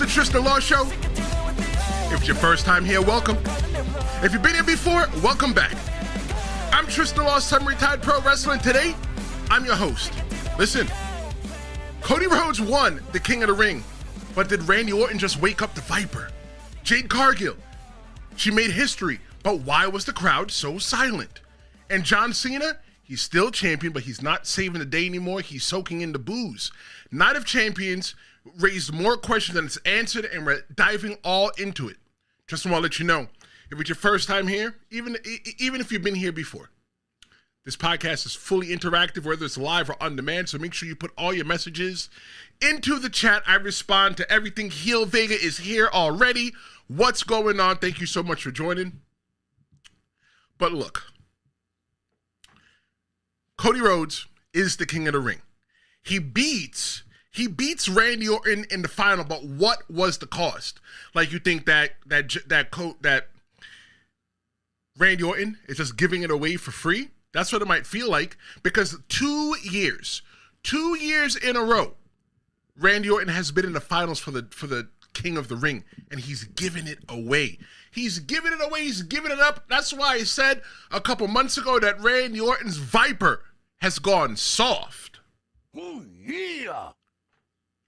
Tristan Law Show. If it's your first time here, welcome. If you've been here before, welcome back. I'm Tristan Law, semi-retired pro wrestler, and today, I'm your host. Listen, Cody Rhodes won the King of the Ring, but did Randy Orton just wake up the Viper? Jade Cargill, she made history, but why was the crowd so silent? And John Cena, he's still champion, but he's not saving the day anymore. He's soaking in the booze. Night of Champions raised more questions than it's answered, and we're diving all into it. Just want to let you know, if it's your first time here, even if you've been here before, this podcast is fully interactive, whether it's live or on demand, so make sure you put all your messages into the chat. I respond to everything. Heel Vega is here already. What's going on? Thank you so much for joining. But look, Cody Rhodes is the King of the Ring. He beats Randy Orton in the final, but what was the cost? Like, you think that Randy Orton is just giving it away for free? That's what it might feel like, because 2 years in a row, Randy Orton has been in the finals for the King of the Ring, and he's giving it away. He's giving it away. He's giving it up. That's why I said a couple months ago that Randy Orton's Viper has gone soft. Oh, yeah.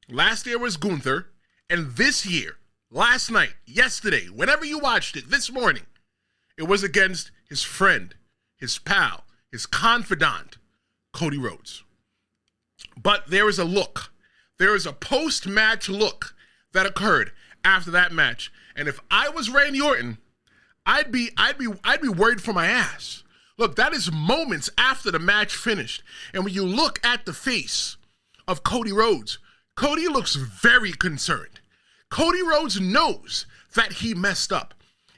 Last year was Gunther, and this year, last night, yesterday, whenever you watched it, this morning, it was against his friend, his pal, his confidant, Cody Rhodes. But there is a look. There is a post-match look that occurred after that match. And if I was Randy Orton, I'd be worried for my ass. Look, that is moments after the match finished. And when you look at the face of Cody Rhodes, Cody looks very concerned. Cody Rhodes knows that he messed up.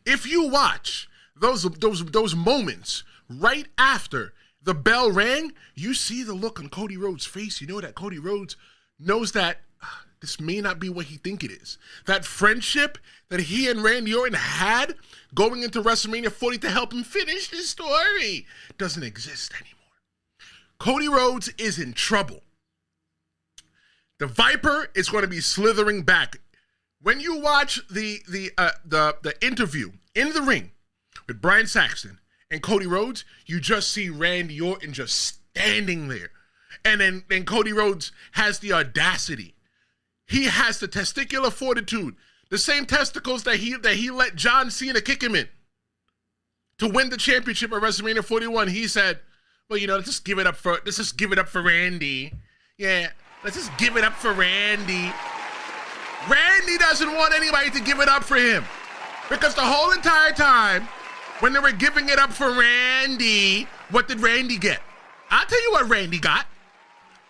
If you watch those moments right after the bell rang, you see the look on Cody Rhodes' face. You know that Cody Rhodes knows that this may not be what he think it is. That friendship that he and Randy Orton had going into WrestleMania 40 to help him finish his story doesn't exist anymore. Cody Rhodes is in trouble. The Viper is going to be slithering back. When you watch the interview in the ring with Brian Saxton and Cody Rhodes, you just see Randy Orton just standing there. And then Cody Rhodes has the audacity. He has the testicular fortitude, the same testicles that he let John Cena kick him in to win the championship at WrestleMania 41. He said, well, let's just give it up for Randy. Yeah, let's just give it up for Randy. Randy doesn't want anybody to give it up for him, because the whole entire time when they were giving it up for Randy, what did Randy get? I'll tell you what Randy got.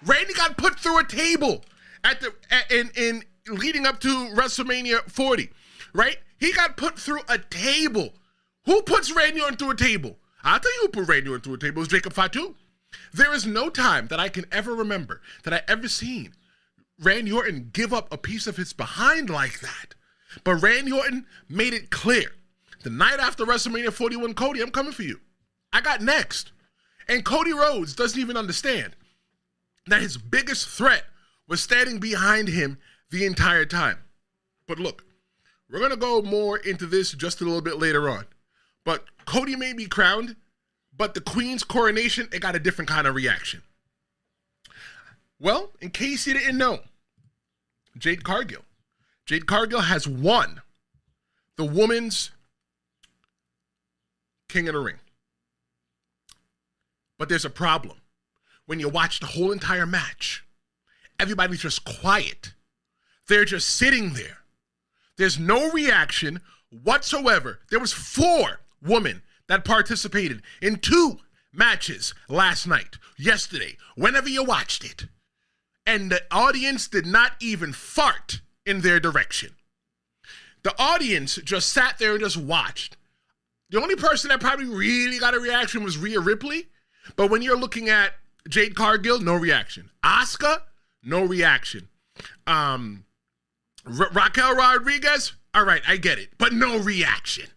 Randy got put through a table in leading up to WrestleMania 40, right? He got put through a table. Who puts Randy Orton through a table? I'll tell you who put Randy Orton through a table. It was Jacob Fatu. There is no time that I can ever remember that I ever seen Randy Orton give up a piece of his behind like that. But Randy Orton made it clear. The night after WrestleMania 41, Cody, I'm coming for you. I got next. And Cody Rhodes doesn't even understand that his biggest threat was standing behind him the entire time. But look, we're going to go more into this just a little bit later on. But Cody may be crowned, but the Queen's coronation, it got a different kind of reaction. Well, in case you didn't know, Jade Cargill has won the Women's King of the Ring. But there's a problem. When you watch the whole entire match, everybody's just quiet. They're just sitting there. There's no reaction whatsoever. There was 4 women that participated in 2 matches last night, yesterday, whenever you watched it. And the audience did not even fart in their direction. The audience just sat there and just watched. The only person that probably really got a reaction was Rhea Ripley. But when you're looking at Jade Cargill, no reaction. Asuka, no reaction. Raquel Rodriguez, all right, I get it, but no reaction.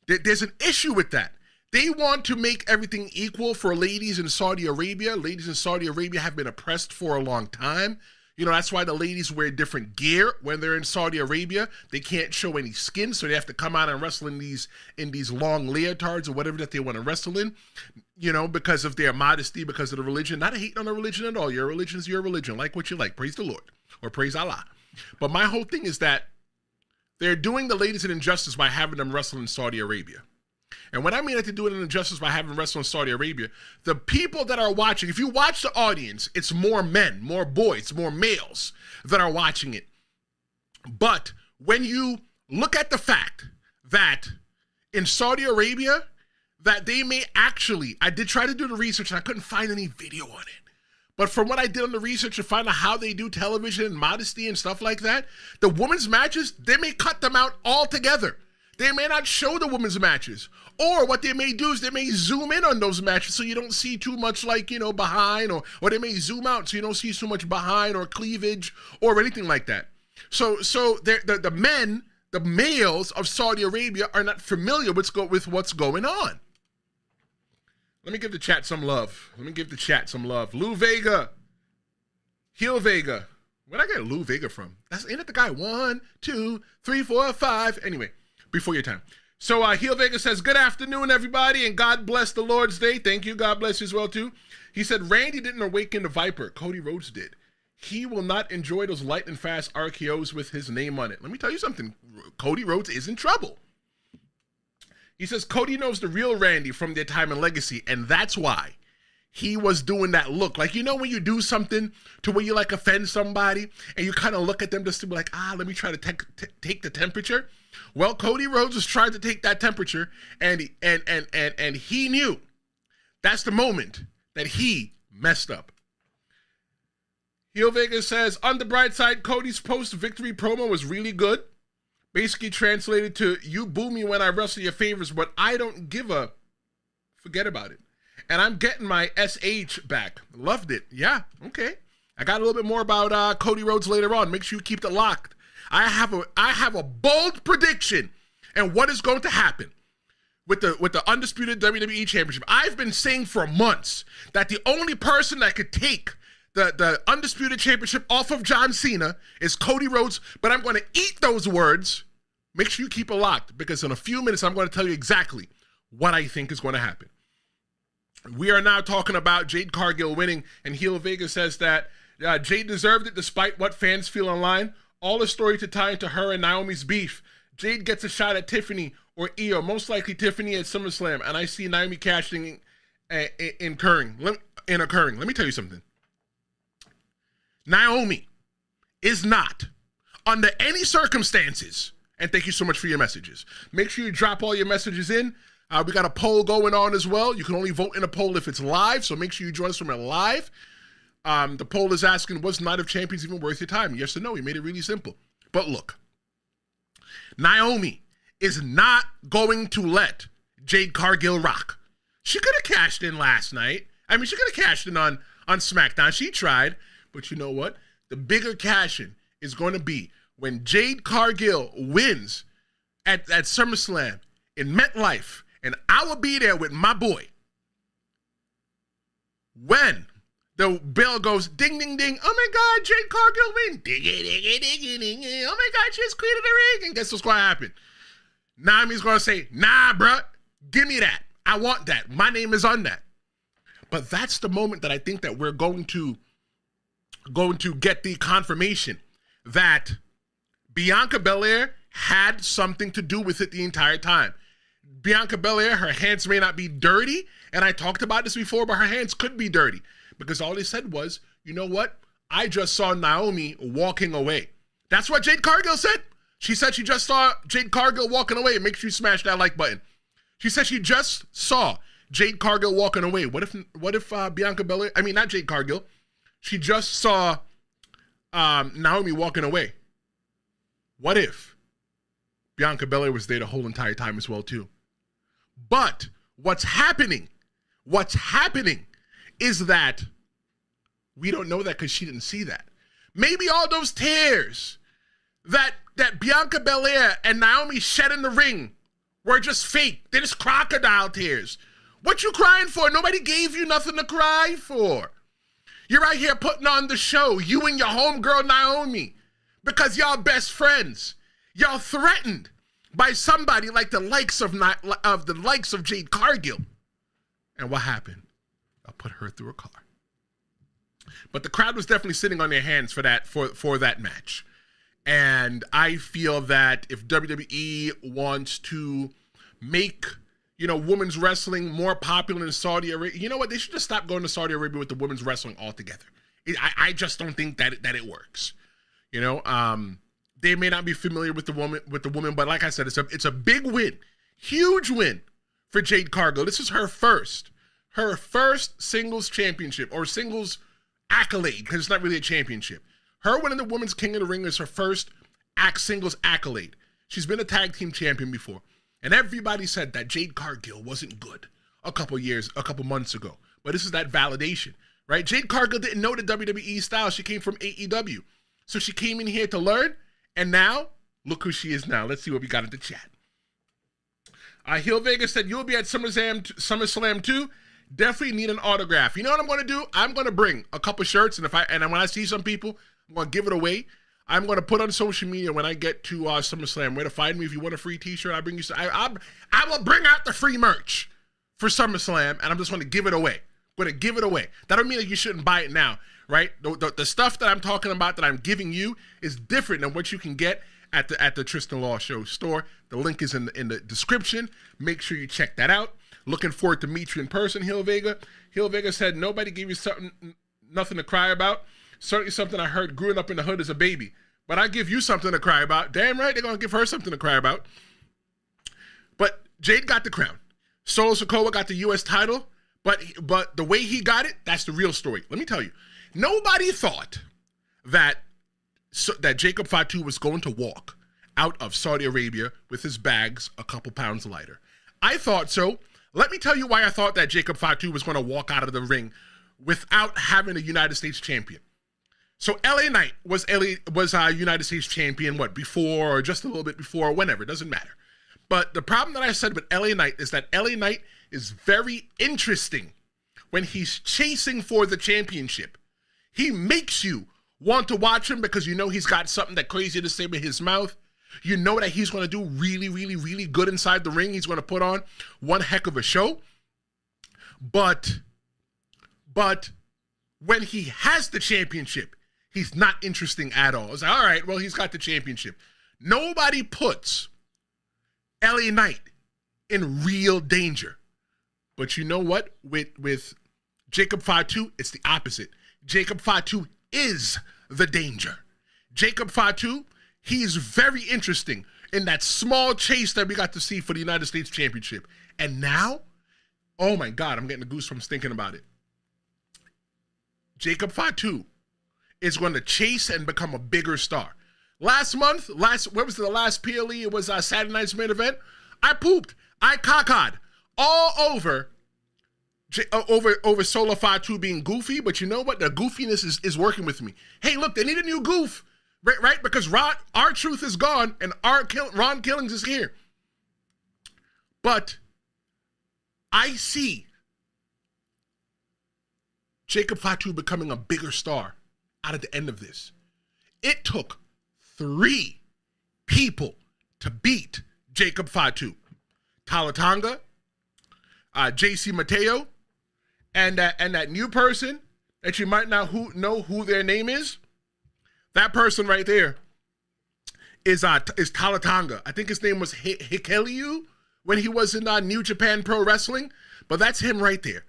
There's an issue with that. They want to make everything equal for ladies in Saudi Arabia. Ladies in Saudi Arabia have been oppressed for a long time. You know, that's why the ladies wear different gear when they're in Saudi Arabia. They can't show any skin, so they have to come out and wrestle in these long leotards or whatever that they want to wrestle in, you know, because of their modesty, because of the religion. Not hating on the religion at all. Your religion is your religion. Like what you like. Praise the Lord or praise Allah. But my whole thing is that they're doing the ladies an injustice by having them wrestle in Saudi Arabia. And when I mean that they're doing an injustice by having them wrestle in Saudi Arabia, the people that are watching, if you watch the audience, it's more men, more boys, more males that are watching it. But when you look at the fact that in Saudi Arabia, that they may actually, I did try to do the research and I couldn't find any video on it. But from what I did on the research to find out how they do television and modesty and stuff like that, the women's matches, they may cut them out altogether. They may not show the women's matches. Or what they may do is they may zoom in on those matches so you don't see too much, like, you know, behind, or they may zoom out so you don't see too much behind or cleavage or anything like that. So the men, the males of Saudi Arabia are not familiar with what's going on. Let me give the chat some love. Lou Vega. Heel Vega. Where'd I get Lou Vega from? Ain't that the guy? 1, 2, 3, 4, 5. Anyway, before your time. So Heel Vega says, good afternoon, everybody, and God bless the Lord's Day. Thank you. God bless you as well, too. He said, Randy didn't awaken the Viper. Cody Rhodes did. He will not enjoy those lightning fast RKOs with his name on it. Let me tell you something. Cody Rhodes is in trouble. He says, Cody knows the real Randy from their time in Legacy, and that's why he was doing that look. Like, you know when you do something to where you, like, offend somebody, and you kind of look at them just to be like, let me try to take the temperature? Well, Cody Rhodes was trying to take that temperature, and he knew that's the moment that he messed up. Heel Vegas says, on the bright side, Cody's post-victory promo was really good. Basically translated to, you boo me when I wrestle your favors, but I don't give a, forget about it. And I'm getting my SH back. Loved it. Yeah, okay. I got a little bit more about Cody Rhodes later on. Make sure you keep it locked. I have a bold prediction and what is going to happen with the undisputed WWE Championship. I've been saying for months that the only person that could take the undisputed championship off of John Cena is Cody Rhodes, but I'm going to eat those words. Make sure you keep it locked, because in a few minutes, I'm going to tell you exactly what I think is going to happen. We are now talking about Jade Cargill winning, and Heel Vega says that Jade deserved it despite what fans feel online. All the story to tie into her and Naomi's beef. Jade gets a shot at Tiffany or Io, most likely Tiffany at SummerSlam, and I see Naomi cashing in occurring. Let me tell you something. Naomi is not, under any circumstances, and thank you so much for your messages. Make sure you drop all your messages in. We got a poll going on as well. You can only vote in a poll if it's live, so make sure you join us from it live. The poll is asking, was Night of Champions even worth your time? Yes or no? We made it really simple. But look, Naomi is not going to let Jade Cargill rock. She could have cashed in last night. I mean, she could have cashed in on SmackDown. She tried. But you know what? The bigger cash-in is going to be when Jade Cargill wins at SummerSlam in MetLife, and I will be there with my boy. When the bell goes ding, ding, ding, oh my God, Jade Cargill win. Ding, ding, ding, ding, ding. Oh my God, she's queen of the ring. And guess what's going to happen? Naomi's going to say, nah, bruh, give me that. I want that. My name is on that. But that's the moment that I think that we're going to get the confirmation that Bianca Belair had something to do with it the entire time. Bianca Belair, her hands may not be dirty, and I talked about this before, but her hands could be dirty, because all they said was, you know what? I just saw Naomi walking away. That's what Jade Cargill said. She said she just saw Jade Cargill walking away. Make sure you smash that like button. She said she just saw Jade Cargill walking away. What if Bianca Belair, I mean, not Jade Cargill, she just saw Naomi walking away. What if Bianca Belair was there the whole entire time as well, too? But what's happening is that we don't know that because she didn't see that. Maybe all those tears that Bianca Belair and Naomi shed in the ring were just fake. They're just crocodile tears. What you crying for? Nobody gave you nothing to cry for. You're out here putting on the show, you and your homegirl Naomi, because y'all best friends. Y'all threatened by somebody like the likes of Jade Cargill. And what happened? I put her through a car. But the crowd was definitely sitting on their hands for that match. And I feel that if WWE wants to make, women's wrestling more popular in Saudi Arabia, you know what? They should just stop going to Saudi Arabia with the women's wrestling altogether. I just don't think that it works. They may not be familiar with the woman, but like I said, it's a big win, huge win for Jade Cargill. This is her first singles championship or singles accolade, because it's not really a championship. Her winning the Women's King of the Ring is her first singles accolade. She's been a tag team champion before. And everybody said that Jade Cargill wasn't good a couple months ago. But this is that validation, right? Jade Cargill didn't know the WWE style. She came from AEW. So she came in here to learn. And now, look who she is now. Let's see what we got in the chat. Hill Vega said, you'll be at SummerSlam too. Definitely need an autograph. You know what I'm going to do? I'm going to bring a couple shirts. And when I see some people, I'm going to give it away. I'm going to put on social media when I get to SummerSlam where to find me. If you want a free t-shirt, I'll bring you some. I will bring out the free merch for SummerSlam, and I'm just going to give it away. I'm going to give it away. That don't mean that you shouldn't buy it now, right? The stuff that I'm talking about that I'm giving you is different than what you can get at the Tristan Law Show store. The link is in the description. Make sure you check that out. Looking forward to meet you in person, Hill Vega. Hill Vega said, nobody gave you nothing to cry about. Certainly something I heard growing up in the hood as a baby. But I give you something to cry about. Damn right, they're going to give her something to cry about. But Jade got the crown. Solo Sikoa got the U.S. title. But the way he got it, that's the real story. Let me tell you. Nobody thought that Jacob Fatu was going to walk out of Saudi Arabia with his bags a couple pounds lighter. I thought so. Let me tell you why I thought that Jacob Fatu was going to walk out of the ring without having a United States champion. So LA Knight was United States champion, before or just a little bit before, or whenever, it doesn't matter. But the problem that I said with LA Knight is that LA Knight is very interesting when he's chasing for the championship. He makes you want to watch him because you know he's got something that crazy to say with his mouth. You know that he's going to do really, really, really good inside the ring. He's going to put on one heck of a show. But when he has the championship, he's not interesting at all. It's like, all right, well, he's got the championship. Nobody puts LA Knight in real danger. But you know what? With Jacob Fatu, it's the opposite. Jacob Fatu is the danger. Jacob Fatu, he's very interesting in that small chase that we got to see for the United States Championship. And now, oh my God, I'm getting the goosebumps thinking about it. Jacob Fatu is going to chase and become a bigger star. Last month, what was the last PLE? It was Saturday Night's Main Event. I pooped. I caca all over Solo Fatu being goofy, but you know what? The goofiness is working with me. Hey, look, they need a new goof, right? Because R-Truth is gone and Ron Killings is here. But I see Jacob Fatu becoming a bigger star out at the end of this. It took 3 people to beat Jacob Fatu. Talatanga, JC Mateo, and that new person that you might not know who their name is. That person right there is Talatanga. I think his name was Hikeliu when he was in New Japan Pro Wrestling, but that's him right there.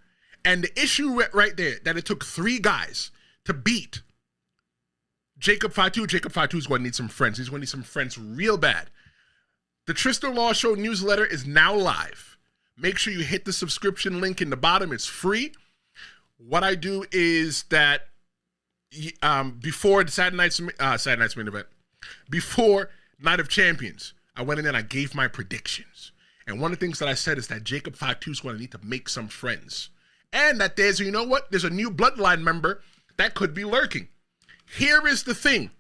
And the issue right there, that it took 3 guys to beat Jacob Fatu. Jacob Fatu is going to need some friends. He's going to need some friends real bad. The Tristan Law Show newsletter is now live. Make sure you hit the subscription link in the bottom. It's free. What I do is that before the Saturday Night's Main Event, before Night of Champions, I went in and I gave my predictions. And one of the things that I said is that Jacob Fatu is going to need to make some friends. And that there's a new bloodline member that could be lurking. Here is the thing.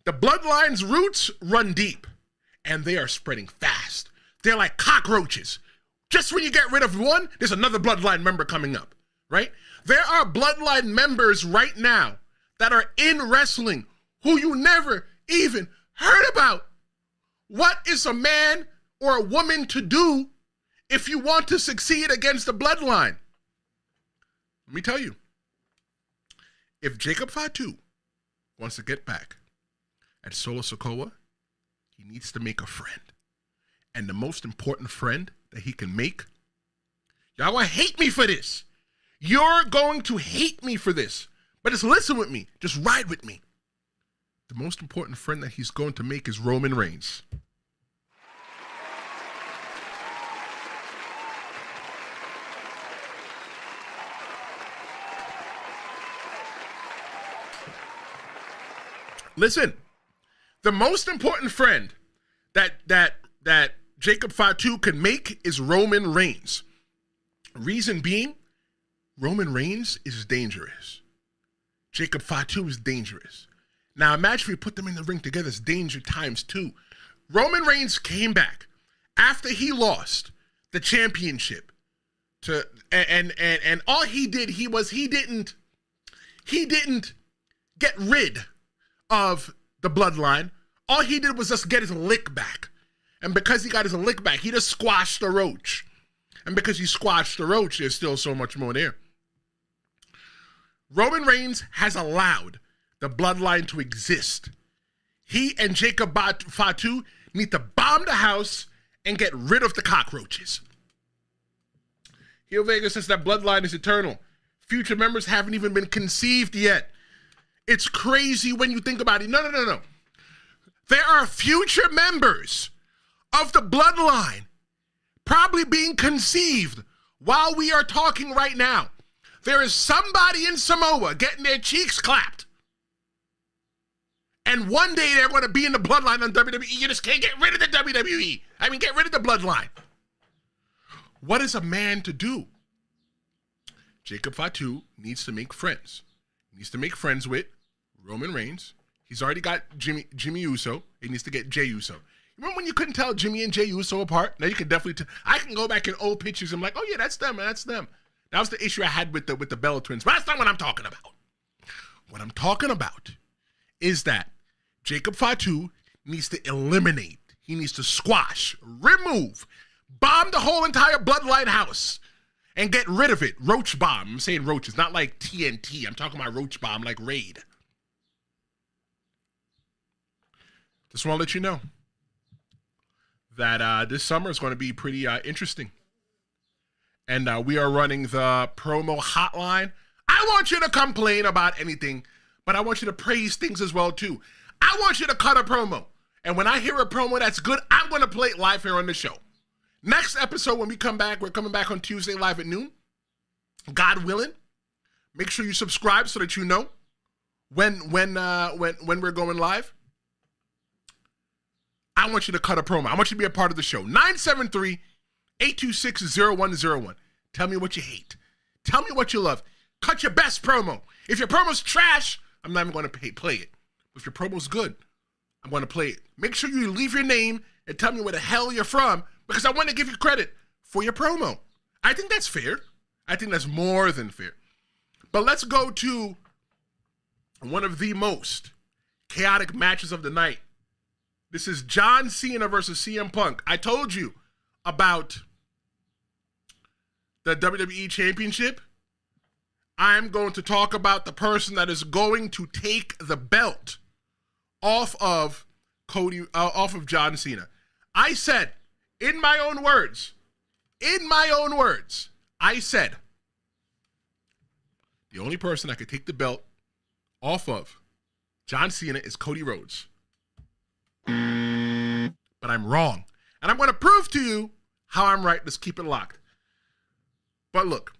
The bloodline's roots run deep, and they are spreading fast. They're like cockroaches. Just when you get rid of one, there's another bloodline member coming up, right? There are bloodline members right now that are in wrestling who you never even heard about. What is a man or a woman to do if you want to succeed against the bloodline? Let me tell you. If Jacob Fatu wants to get back at Solo Sikoa, he needs to make a friend. And the most important friend that he can make, y'all gonna hate me for this. You're going to hate me for this. But just listen with me. Just ride with me. The most important friend that he's going to make is Roman Reigns. Listen, the most important friend that Jacob Fatu can make is Roman Reigns. Reason being, Roman Reigns is dangerous. Jacob Fatu is dangerous. Now imagine if we put them in the ring together, it's danger times 2. Roman Reigns came back after he lost the championship to and all he did, he didn't get rid of the bloodline. All he did was just get his lick back. And because he got his lick back, he just squashed the roach. And because he squashed the roach, there's still so much more there. Roman Reigns has allowed the bloodline to exist. He and Jacob Fatu need to bomb the house and get rid of the cockroaches. Heel Vega says that bloodline is eternal. Future members haven't even been conceived yet. It's crazy when you think about it. No. There are future members of the bloodline probably being conceived while we are talking right now. There is somebody in Samoa getting their cheeks clapped. And one day they're going to be in the bloodline on WWE. You just can't get rid of the WWE. I mean, get rid of the bloodline. What is a man to do? Jacob Fatu needs to make friends. He needs to make friends with Roman Reigns. He's already got Jimmy Uso. He needs to get Jey Uso. Remember when you couldn't tell Jimmy and Jey Uso apart? Now you can definitely tell. I can go back in old pictures and I'm like, oh yeah, that's them, that's them. That was the issue I had with the Bella twins. But that's not what I'm talking about. What I'm talking about is that Jacob Fatu needs to eliminate. He needs to squash, remove, bomb the whole entire bloodline house and get rid of it. Roach bomb. I'm saying roaches, not like TNT. I'm talking about roach bomb like Raid. Just want to let you know that this summer is going to be pretty interesting. And we are running the promo hotline. I want you to complain about anything, but I want you to praise things as well, too. I want you to cut a promo. And when I hear a promo that's good, I'm going to play it live here on the show. Next episode, when we come back, we're coming back on Tuesday live at noon. God willing. Make sure you subscribe so that you know when we're going live. I want you to cut a promo. I want you to be a part of the show. 973-826-0101. Tell me what you hate. Tell me what you love. Cut your best promo. If your promo's trash, I'm not even going to play it. If your promo's good, I'm going to play it. Make sure you leave your name and tell me where the hell you're from because I want to give you credit for your promo. I think that's fair. I think that's more than fair. But let's go to one of the most chaotic matches of the night. This is John Cena versus CM Punk. I told you about the WWE Championship. I'm going to talk about the person that is going to take the belt off of John Cena. I said, in my own words, I said, the only person that could take the belt off of John Cena is Cody Rhodes. But I'm wrong. And I'm going to prove to you how I'm right. Let's keep it locked. But look,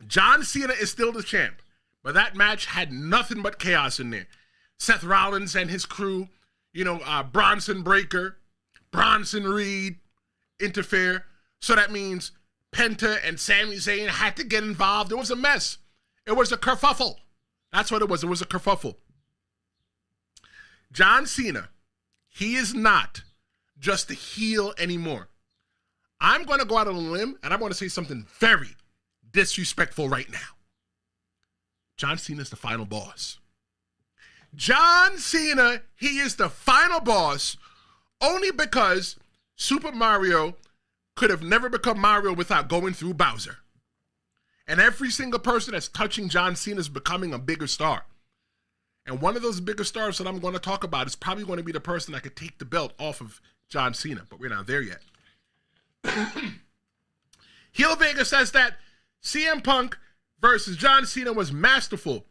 John Cena is still the champ. But that match had nothing but chaos in there. Seth Rollins and his crew, Bronson Breakker, Bronson Reed interfere. So that means Penta and Sami Zayn had to get involved. It was a mess. It was a kerfuffle. That's what it was. It was a kerfuffle. John Cena, he is not just a heel anymore. I'm going to go out on a limb and I'm going to say something very disrespectful right now. John Cena is the final boss. John Cena, he is the final boss only because Super Mario could have never become Mario without going through Bowser. And every single person that's touching John Cena is becoming a bigger star. And one of those bigger stars that I'm going to talk about is probably going to be the person that could take the belt off of John Cena, but we're not there yet. Heel Vega says that CM Punk versus John Cena was masterful,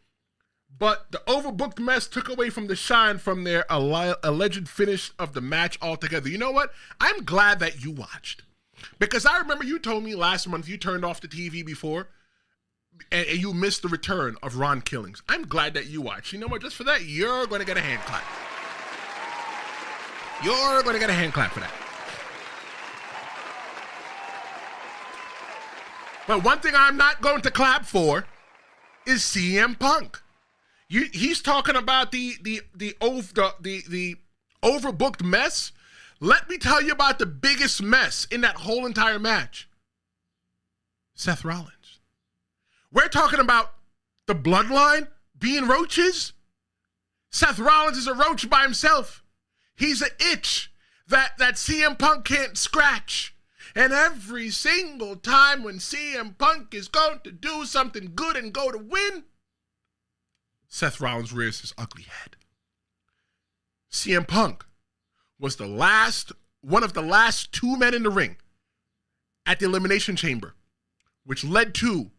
but the overbooked mess took away from the shine from their alleged finish of the match altogether. You know what? I'm glad that you watched. Because I remember you told me last month you turned off the TV before and you missed the return of Ron Killings. I'm glad that you watched. You know what? Just for that, you're going to get a hand clap. You're going to get a hand clap for that. But one thing I'm not going to clap for is CM Punk. He's talking about the overbooked mess. Let me tell you about the biggest mess in that whole entire match. Seth Rollins. We're talking about the bloodline being roaches. Seth Rollins is a roach by himself. He's an itch that CM Punk can't scratch. And every single time when CM Punk is going to do something good and go to win, Seth Rollins rears his ugly head. CM Punk was one of the last two men in the ring at the Elimination Chamber, which led to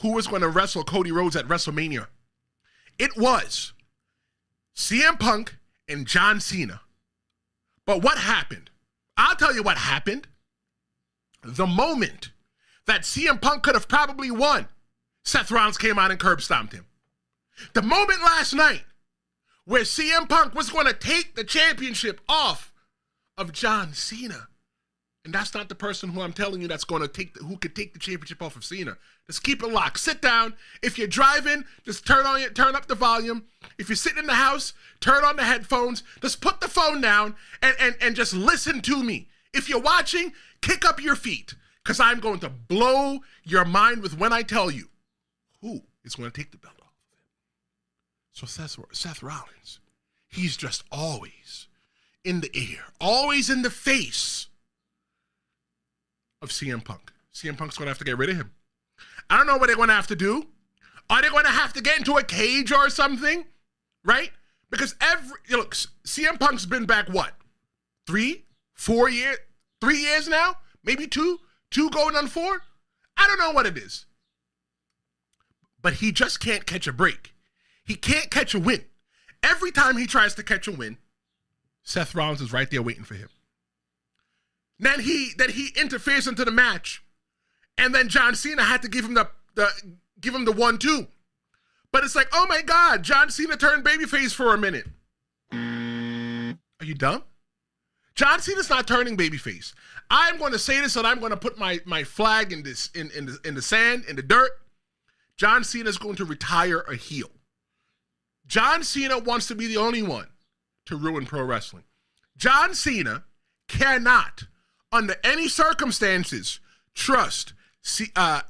who was going to wrestle Cody Rhodes at WrestleMania. It was CM Punk and John Cena. But what happened? I'll tell you what happened. The moment that CM Punk could have probably won, Seth Rollins came out and curb stomped him. The moment last night where CM Punk was going to take the championship off of John Cena. And that's not the person who I'm telling you that's going to who could take the championship off of Cena. Just keep it locked. Sit down. If you're driving, just turn up the volume. If you're sitting in the house, turn on the headphones. Just put the phone down and just listen to me. If you're watching, kick up your feet, because I'm going to blow your mind with when I tell you who is going to take the belt off of him. So Seth Rollins, he's just always in the air, always in the face of CM Punk. CM Punk's going to have to get rid of him. I don't know what they're going to have to do. Are they going to have to get into a cage or something? Right? Because look, CM Punk's been back, what? 3 years now? Maybe 2 going on 4? I don't know what it is. But he just can't catch a break. He can't catch a win. Every time he tries to catch a win, Seth Rollins is right there waiting for him. Then he interferes into the match, and then John Cena had to give him the 1-2. But it's like, oh my God, John Cena turned babyface for a minute. Are you dumb? John Cena's not turning babyface. I'm going to say this, and I'm going to put my flag in the sand, in the dirt. John Cena is going to retire a heel. John Cena wants to be the only one to ruin pro wrestling. John Cena cannot, under any circumstances, trust Seth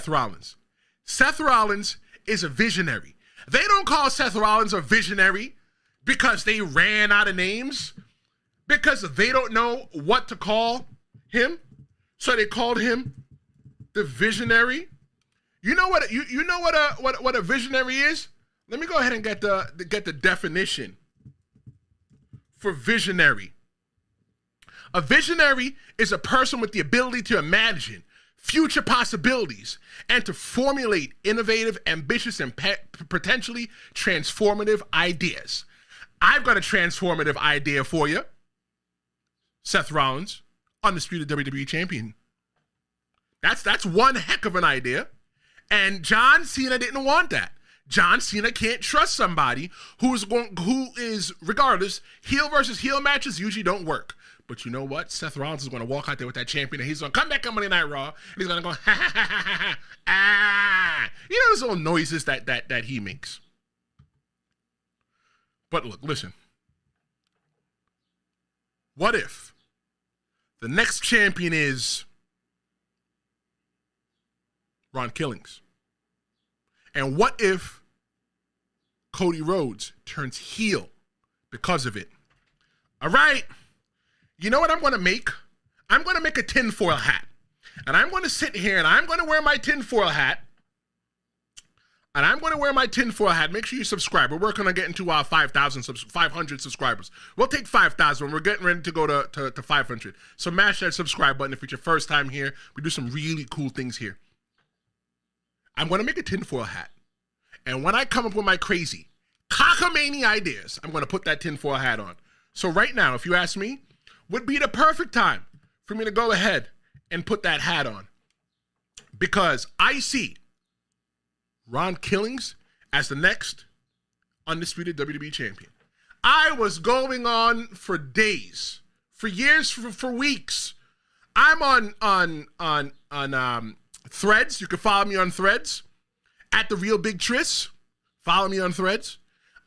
Rollins. Seth Rollins is a visionary. They don't call Seth Rollins a visionary because they ran out of names, because they don't know what to call him. So they called him the visionary. You know what a visionary is? Let me go ahead and get the definition for visionary. A visionary is a person with the ability to imagine future possibilities and to formulate innovative, ambitious, and potentially transformative ideas. I've got a transformative idea for you. Seth Rollins, undisputed WWE champion. That's one heck of an idea. And John Cena didn't want that. John Cena can't trust somebody who is, regardless, heel versus heel matches usually don't work. But you know what? Seth Rollins is going to walk out there with that champion, and he's going to come back on Monday Night Raw, and he's going to go, ha, ha, ha, ha, ha, ah. You know those little noises that he makes. But look, listen. What if the next champion is Ron Killings? And what if Cody Rhodes turns heel because of it? All right. You know what I'm going to make? I'm going to make a tinfoil hat. And I'm going to sit here and I'm going to wear my tinfoil hat. Make sure you subscribe. We're working on getting to 500 subscribers. We'll take 5,000. We're getting ready to go to 500. So mash that subscribe button if it's your first time here. We do some really cool things here. I'm going to make a tinfoil hat. And when I come up with my crazy cockamamie ideas, I'm going to put that tinfoil hat on. So right now, if you ask me, would be the perfect time for me to go ahead and put that hat on. Because I see Ron Killings as the next undisputed WWE champion. I was going on for days, for years, for weeks. I'm on Threads. You can follow me on Threads at The Real Big Tris. Follow me on Threads.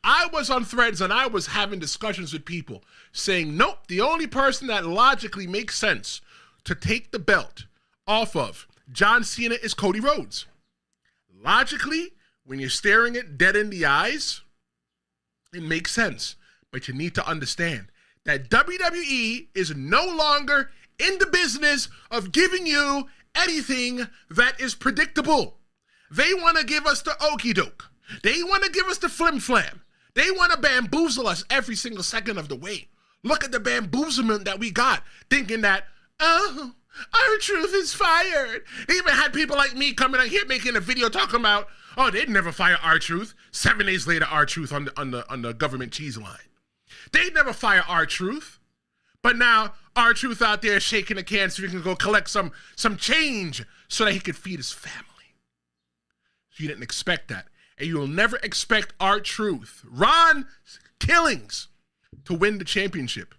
I was on Threads and I was having discussions with people saying, nope, the only person that logically makes sense to take the belt off of John Cena is Cody Rhodes. Logically, when you're staring it dead in the eyes, it makes sense. But you need to understand that WWE is no longer in the business of giving you anything that is predictable. They want to give us the okie doke. They want to give us the flim flam. They want to bamboozle us every single second of the way. Look at the bamboozlement that we got, thinking that, oh, R-Truth is fired. They even had people like me coming out here making a video talking about, oh, they'd never fire R-Truth. 7 days later, R-Truth on the government cheese line. They'd never fire R-Truth. But now R-Truth out there shaking a can so he can go collect some change so that he could feed his family. So you didn't expect that. And you will never expect R-Truth, Ron Killings, to win the championship.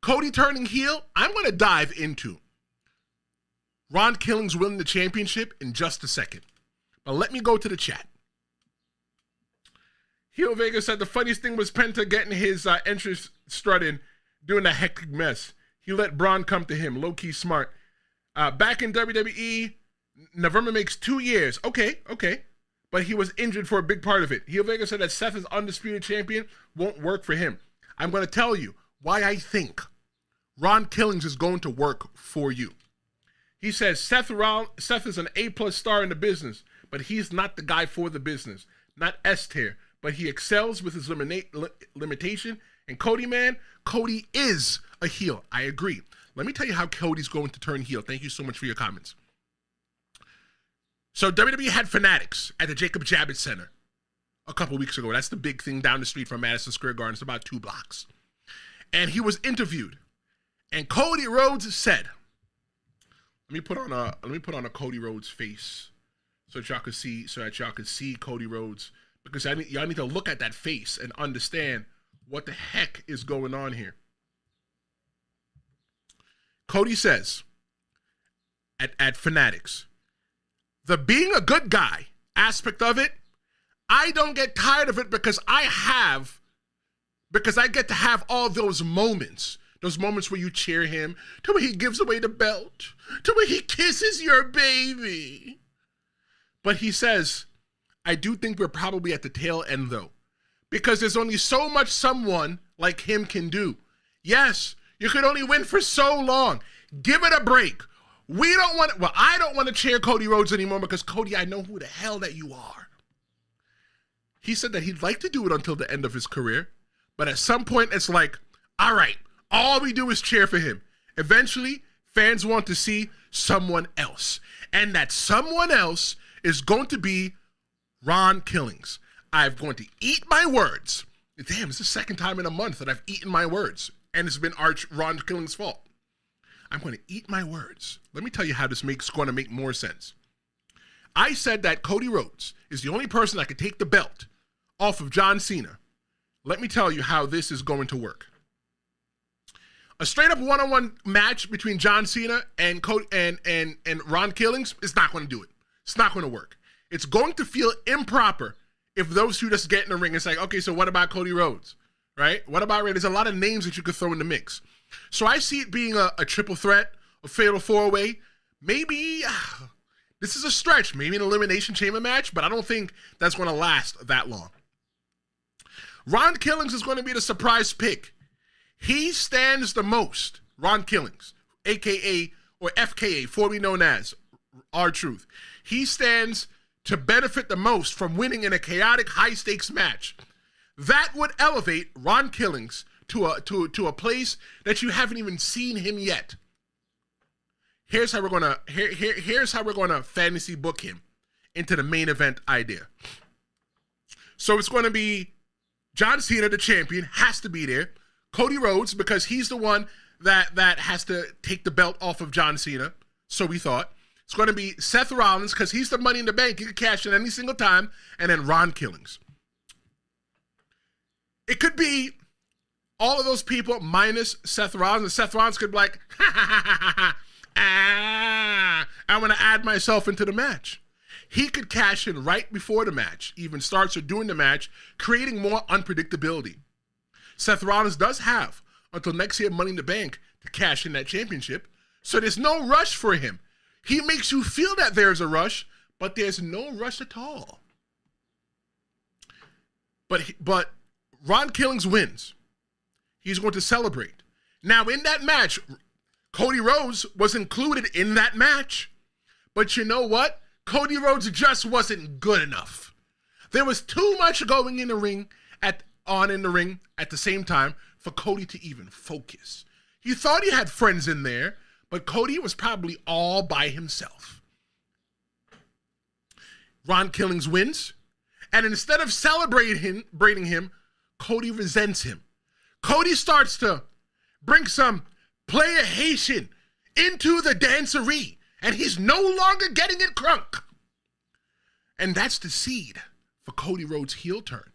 Cody turning heel, I'm going to dive into Ron Killings winning the championship in just a second. But let me go to the chat. Heel Vega said the funniest thing was Penta getting his entrance strut in, doing a hectic mess. He let Braun come to him, low-key smart. Back in WWE, November makes 2 years. Okay. But he was injured for a big part of it. Heel Vega said that Seth is undisputed champion won't work for him. I'm going to tell you why I think Ron Killings is going to work for you. He says Seth is an A+ star in the business, but he's not the guy for the business. Not S-tier, but he excels with his limitation. And Cody, man, Cody is a heel. I agree. Let me tell you how Cody's going to turn heel. Thank you so much for your comments. So WWE had Fanatics at the Jacob Javits Center a couple weeks ago. That's the big thing down the street from Madison Square Garden. It's about 2 blocks. And he was interviewed. And Cody Rhodes said, let me put on a Cody Rhodes face so that y'all could see Cody Rhodes, because y'all need to look at that face and understand what the heck is going on here. Cody says at Fanatics, the being a good guy aspect of it, I don't get tired of it because I get to have all those moments where you cheer him, to where he gives away the belt, to where he kisses your baby. But he says, I do think we're probably at the tail end though, because there's only so much someone like him can do. Yes, you could only win for so long. Give it a break. I don't want to cheer Cody Rhodes anymore because Cody, I know who the hell that you are. He said that he'd like to do it until the end of his career, but at some point it's like, all right, all we do is cheer for him. Eventually, fans want to see someone else, and that someone else is going to be Ron Killings. I'm going to eat my words. Damn, it's the second time in a month that I've eaten my words, and it's been Ron Killings' fault. I'm going to eat my words. Let me tell you how this is going to make more sense. I said that Cody Rhodes is the only person that could take the belt off of John Cena. Let me tell you how this is going to work. A straight up one-on-one match between John Cena and Ron Killings is not going to do it. It's not going to work. It's going to feel improper if those two just get in the ring and say, okay, so what about Cody Rhodes, right? What about Ray? There's a lot of names that you could throw in the mix. So I see it being a triple threat, a fatal 4-way, maybe This is a stretch, maybe an Elimination Chamber match, but I don't think that's going to last that long. Ron Killings is going to be the surprise pick. He stands the most, Ron Killings, a.k.a. or FKA, formerly known as R-Truth. He stands to benefit the most from winning in a chaotic, high-stakes match. That would elevate Ron Killings to a place that you haven't even seen him yet. Here's how we're gonna fantasy book him into the main event idea. So it's going to be John Cena, the champion, has to be there. Cody Rhodes, because he's the one that has to take the belt off of John Cena. So we thought. It's going to be Seth Rollins, because he's the Money in the Bank. He can cash in any single time. And then Ron Killings. It could be all of those people minus Seth Rollins. And Seth Rollins could be like, I want to add myself into the match. He could cash in right before the match even starts or during the match, creating more unpredictability. Seth Rollins does have until next year Money in the Bank to cash in that championship. So there's no rush for him. He makes you feel that there's a rush, but there's no rush at all. But Ron Killings wins. He's going to celebrate. Now, in that match, Cody Rhodes was included in that match. But you know what? Cody Rhodes just wasn't good enough. There was too much going in the ring at the same time for Cody to even focus. He thought he had friends in there, but Cody was probably all by himself. Ron Killings wins, and instead of celebrating him, Cody resents him. Cody starts to bring some player Haitian into the dancery, and he's no longer getting it crunk. And that's the seed for Cody Rhodes' heel turn.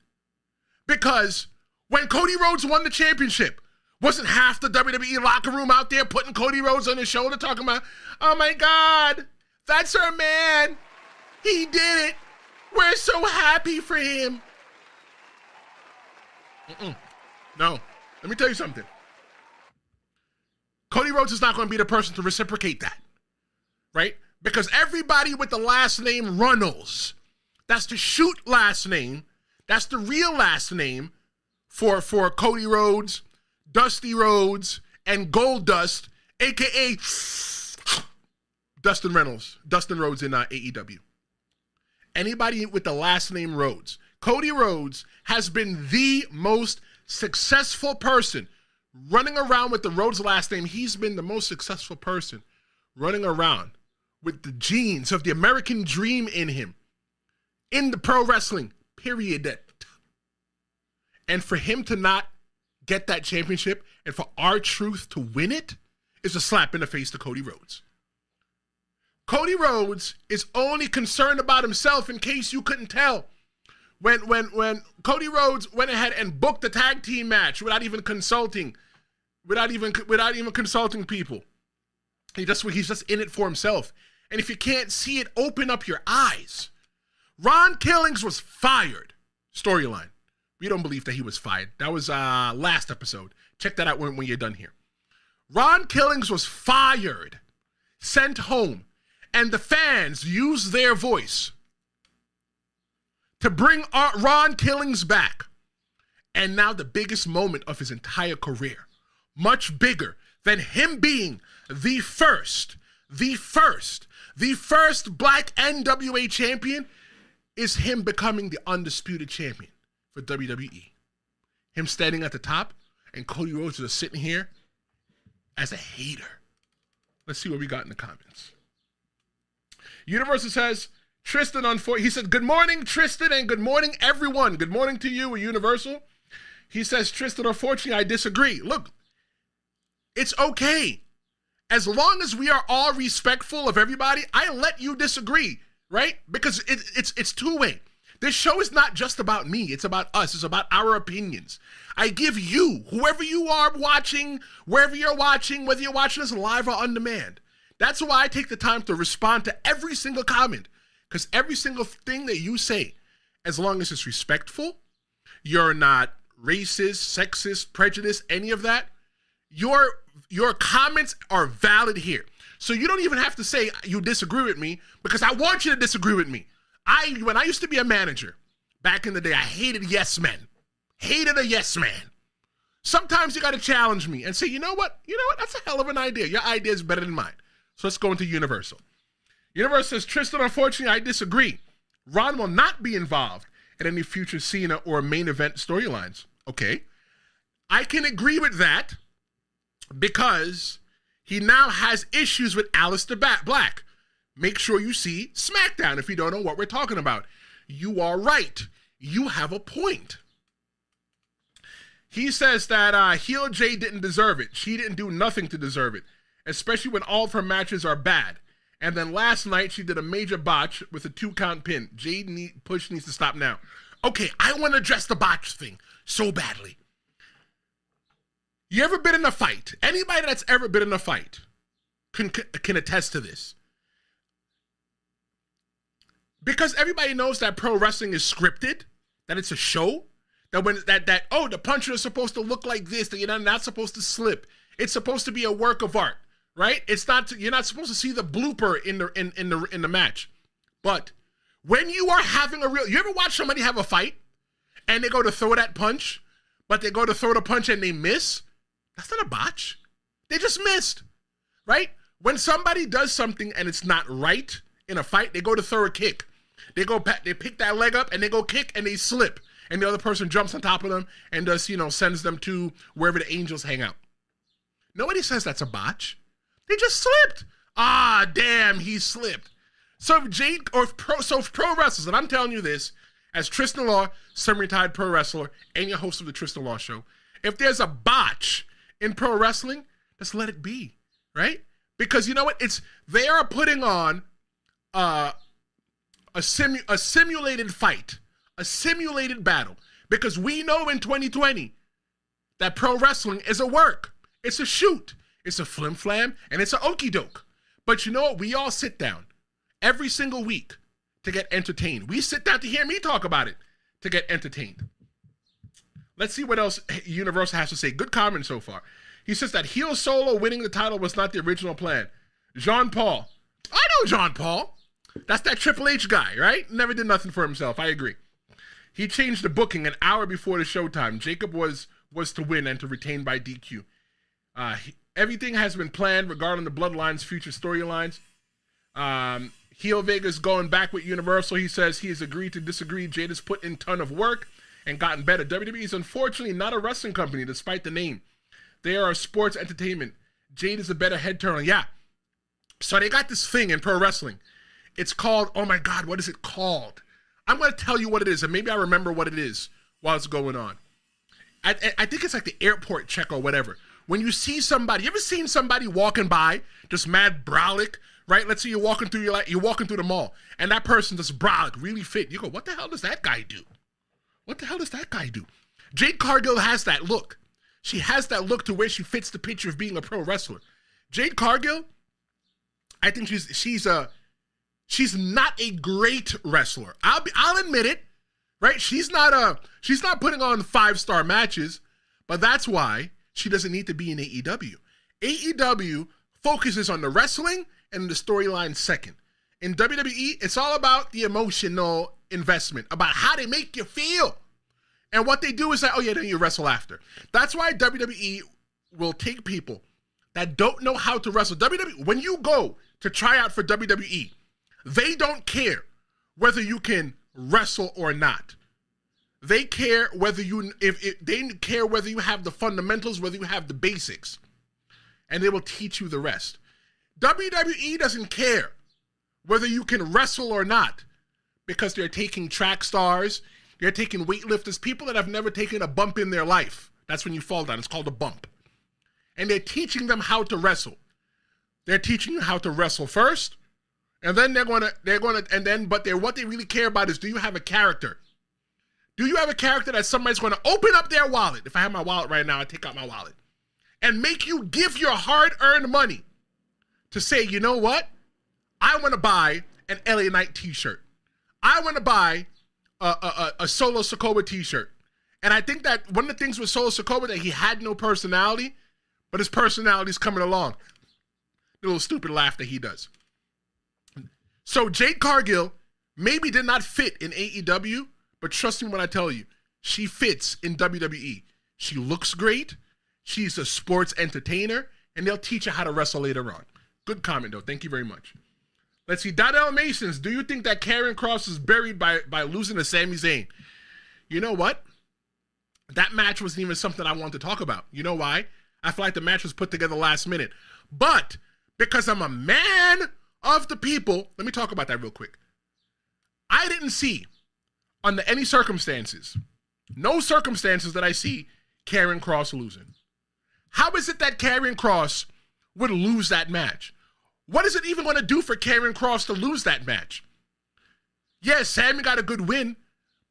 Because when Cody Rhodes won the championship, wasn't half the WWE locker room out there putting Cody Rhodes on his shoulder talking about, oh my God, that's our man. He did it. We're so happy for him. No. Let me tell you something. Cody Rhodes is not going to be the person to reciprocate that. Right? Because everybody with the last name Runnels, that's the shoot last name, that's the real last name for Cody Rhodes, Dusty Rhodes, and Goldust, a.k.a. Dustin Rhodes in AEW. Anybody with the last name Rhodes. Cody Rhodes has been the most successful person running around with the Rhodes last name. He's been the most successful person running around with the genes of the American dream in him, in the pro wrestling, period. And for him to not get that championship and for R-Truth to win it is a slap in the face to Cody Rhodes. Cody Rhodes is only concerned about himself, in case you couldn't tell. When Cody Rhodes went ahead and booked the tag team match without even consulting people. He's just in it for himself. And if you can't see it, open up your eyes. Ron Killings was fired. Storyline. We don't believe that he was fired. That was last episode. Check that out when you're done here. Ron Killings was fired, sent home, and the fans used their voice to bring Ron Killings back. And now the biggest moment of his entire career, much bigger than him being the first Black NWA champion, is him becoming the undisputed champion for WWE. Him standing at the top, and Cody Rhodes is sitting here as a hater. Let's see what we got in the comments. Universal says, Tristan he said, good morning, Tristan, and good morning, everyone. Good morning to you, Universal. He says, Tristan, unfortunately, I disagree. Look, it's okay. As long as we are all respectful of everybody, I let you disagree, right? Because it's two-way. This show is not just about me. It's about us. It's about our opinions. I give you, whoever you are watching, wherever you're watching, whether you're watching us live or on demand. That's why I take the time to respond to every single comment. Because every single thing that you say, as long as it's respectful, you're not racist, sexist, prejudiced, any of that, your comments are valid here. So you don't even have to say you disagree with me because I want you to disagree with me. When I used to be a manager back in the day, I hated yes men. Hated a yes man. Sometimes you got to challenge me and say, you know what? That's a hell of an idea. Your idea is better than mine. So let's go into Universal. Universal says, Tristan, unfortunately, I disagree. Ron will not be involved in any future Cena or main event storylines. Okay. I can agree with that because he now has issues with Aleister Black. Make sure you see SmackDown if you don't know what we're talking about. You are right. You have a point. He says that heel Jade didn't deserve it. She didn't do nothing to deserve it, especially when all of her matches are bad. And then last night, she did a major botch with a 2-count pin. Jade push needs to stop now. Okay, I want to address the botch thing so badly. You ever been in a fight? Anybody that's ever been in a fight can attest to this. Because everybody knows that pro wrestling is scripted, that it's a show, the puncher is supposed to look like this, that you're not supposed to slip. It's supposed to be a work of art, right? You're not supposed to see the blooper in the match. But when you are having you ever watch somebody have a fight and they go to throw that punch, but they go to throw the punch and they miss? That's not a botch. They just missed, right? When somebody does something and it's not right in a fight, they go to throw a kick. They pick that leg up and they go kick and they slip. And the other person jumps on top of them and sends them to wherever the angels hang out. Nobody says that's a botch. They just slipped. Ah, damn, he slipped. So if pro wrestlers, and I'm telling you this, as Tristan Law, semi-retired pro wrestler, and your host of the Tristan Law Show, if there's a botch in pro wrestling, just let it be, right? Because you know what? They are putting on a simulated fight. A simulated battle, because we know in 2020 that pro wrestling is a work. It's a shoot. It's a flim-flam, and it's a okey-doke. But you know what? We all sit down every single week to get entertained. We sit down to hear me talk about it to get entertained. Let's see what else Universal has to say. Good comment so far. He says that heel Solo winning the title was not the original plan. Jean Paul. I know Jean Paul. That's that Triple H guy, right? Never did nothing for himself. I agree. He changed the booking an hour before the showtime. Jacob was to win and to retain by DQ. Everything has been planned regarding the Bloodline's future storylines. Heel Vega's going back with Universal. He says he has agreed to disagree. Jade has put in a ton of work and gotten better. WWE is unfortunately not a wrestling company, despite the name. They are a sports entertainment. Jade is a better head turner. Yeah. So they got this thing in pro wrestling. It's called, oh my God, what is it called? I'm going to tell you what it is, and maybe I remember what it is while it's going on. I think it's like the airport check or whatever. When you see somebody, you ever seen somebody walking by, just mad brolic, right? Let's say you're walking through the mall, and that person just brolic, really fit. You go, what the hell does that guy do? What the hell does that guy do? Jade Cargill has that look. She has that look to where she fits the picture of being a pro wrestler. Jade Cargill, I think she's not a great wrestler. I'll admit it, right? She's not putting on 5-star matches, but that's why she doesn't need to be in AEW. AEW focuses on the wrestling and the storyline second. In WWE, it's all about the emotional investment, about how they make you feel. And what they do is say, oh yeah, then you wrestle after. That's why WWE will take people that don't know how to wrestle. WWE, when you go to try out for WWE, they don't care whether you can wrestle or not. They care whether they care whether you have the fundamentals, whether you have the basics, and they will teach you the rest. WWE doesn't care whether you can wrestle or not, because they're taking track stars, they're taking weightlifters, people that have never taken a bump in their life. That's when you fall down. It's called a bump. And they're teaching them how to wrestle. They're teaching you how to wrestle first, and then what they really care about is, do you have a character? Do you have a character that somebody's going to open up their wallet? If I have my wallet right now, I take out my wallet and make you give your hard-earned money to say, you know what? I want to buy an LA Knight t-shirt. I want to buy a Solo Sikoa t-shirt. And I think that one of the things with Solo Sikoa, that he had no personality, but his personality's coming along. The little stupid laugh that he does. So Jade Cargill maybe did not fit in AEW, but trust me when I tell you, she fits in WWE. She looks great. She's a sports entertainer, and they'll teach her how to wrestle later on. Good comment, though. Thank you very much. Let's see. Donnell Masons, do you think that Karrion Kross is buried by losing to Sami Zayn? You know what? That match wasn't even something I wanted to talk about. You know why? I feel like the match was put together last minute. But because I'm a man of the people, let me talk about that real quick. I didn't see, under any circumstances, no circumstances that I see, Karrion Kross losing. How is it that Karrion Kross would lose that match? What is it even going to do for Karrion Kross to lose that match? Yes, Sami got a good win,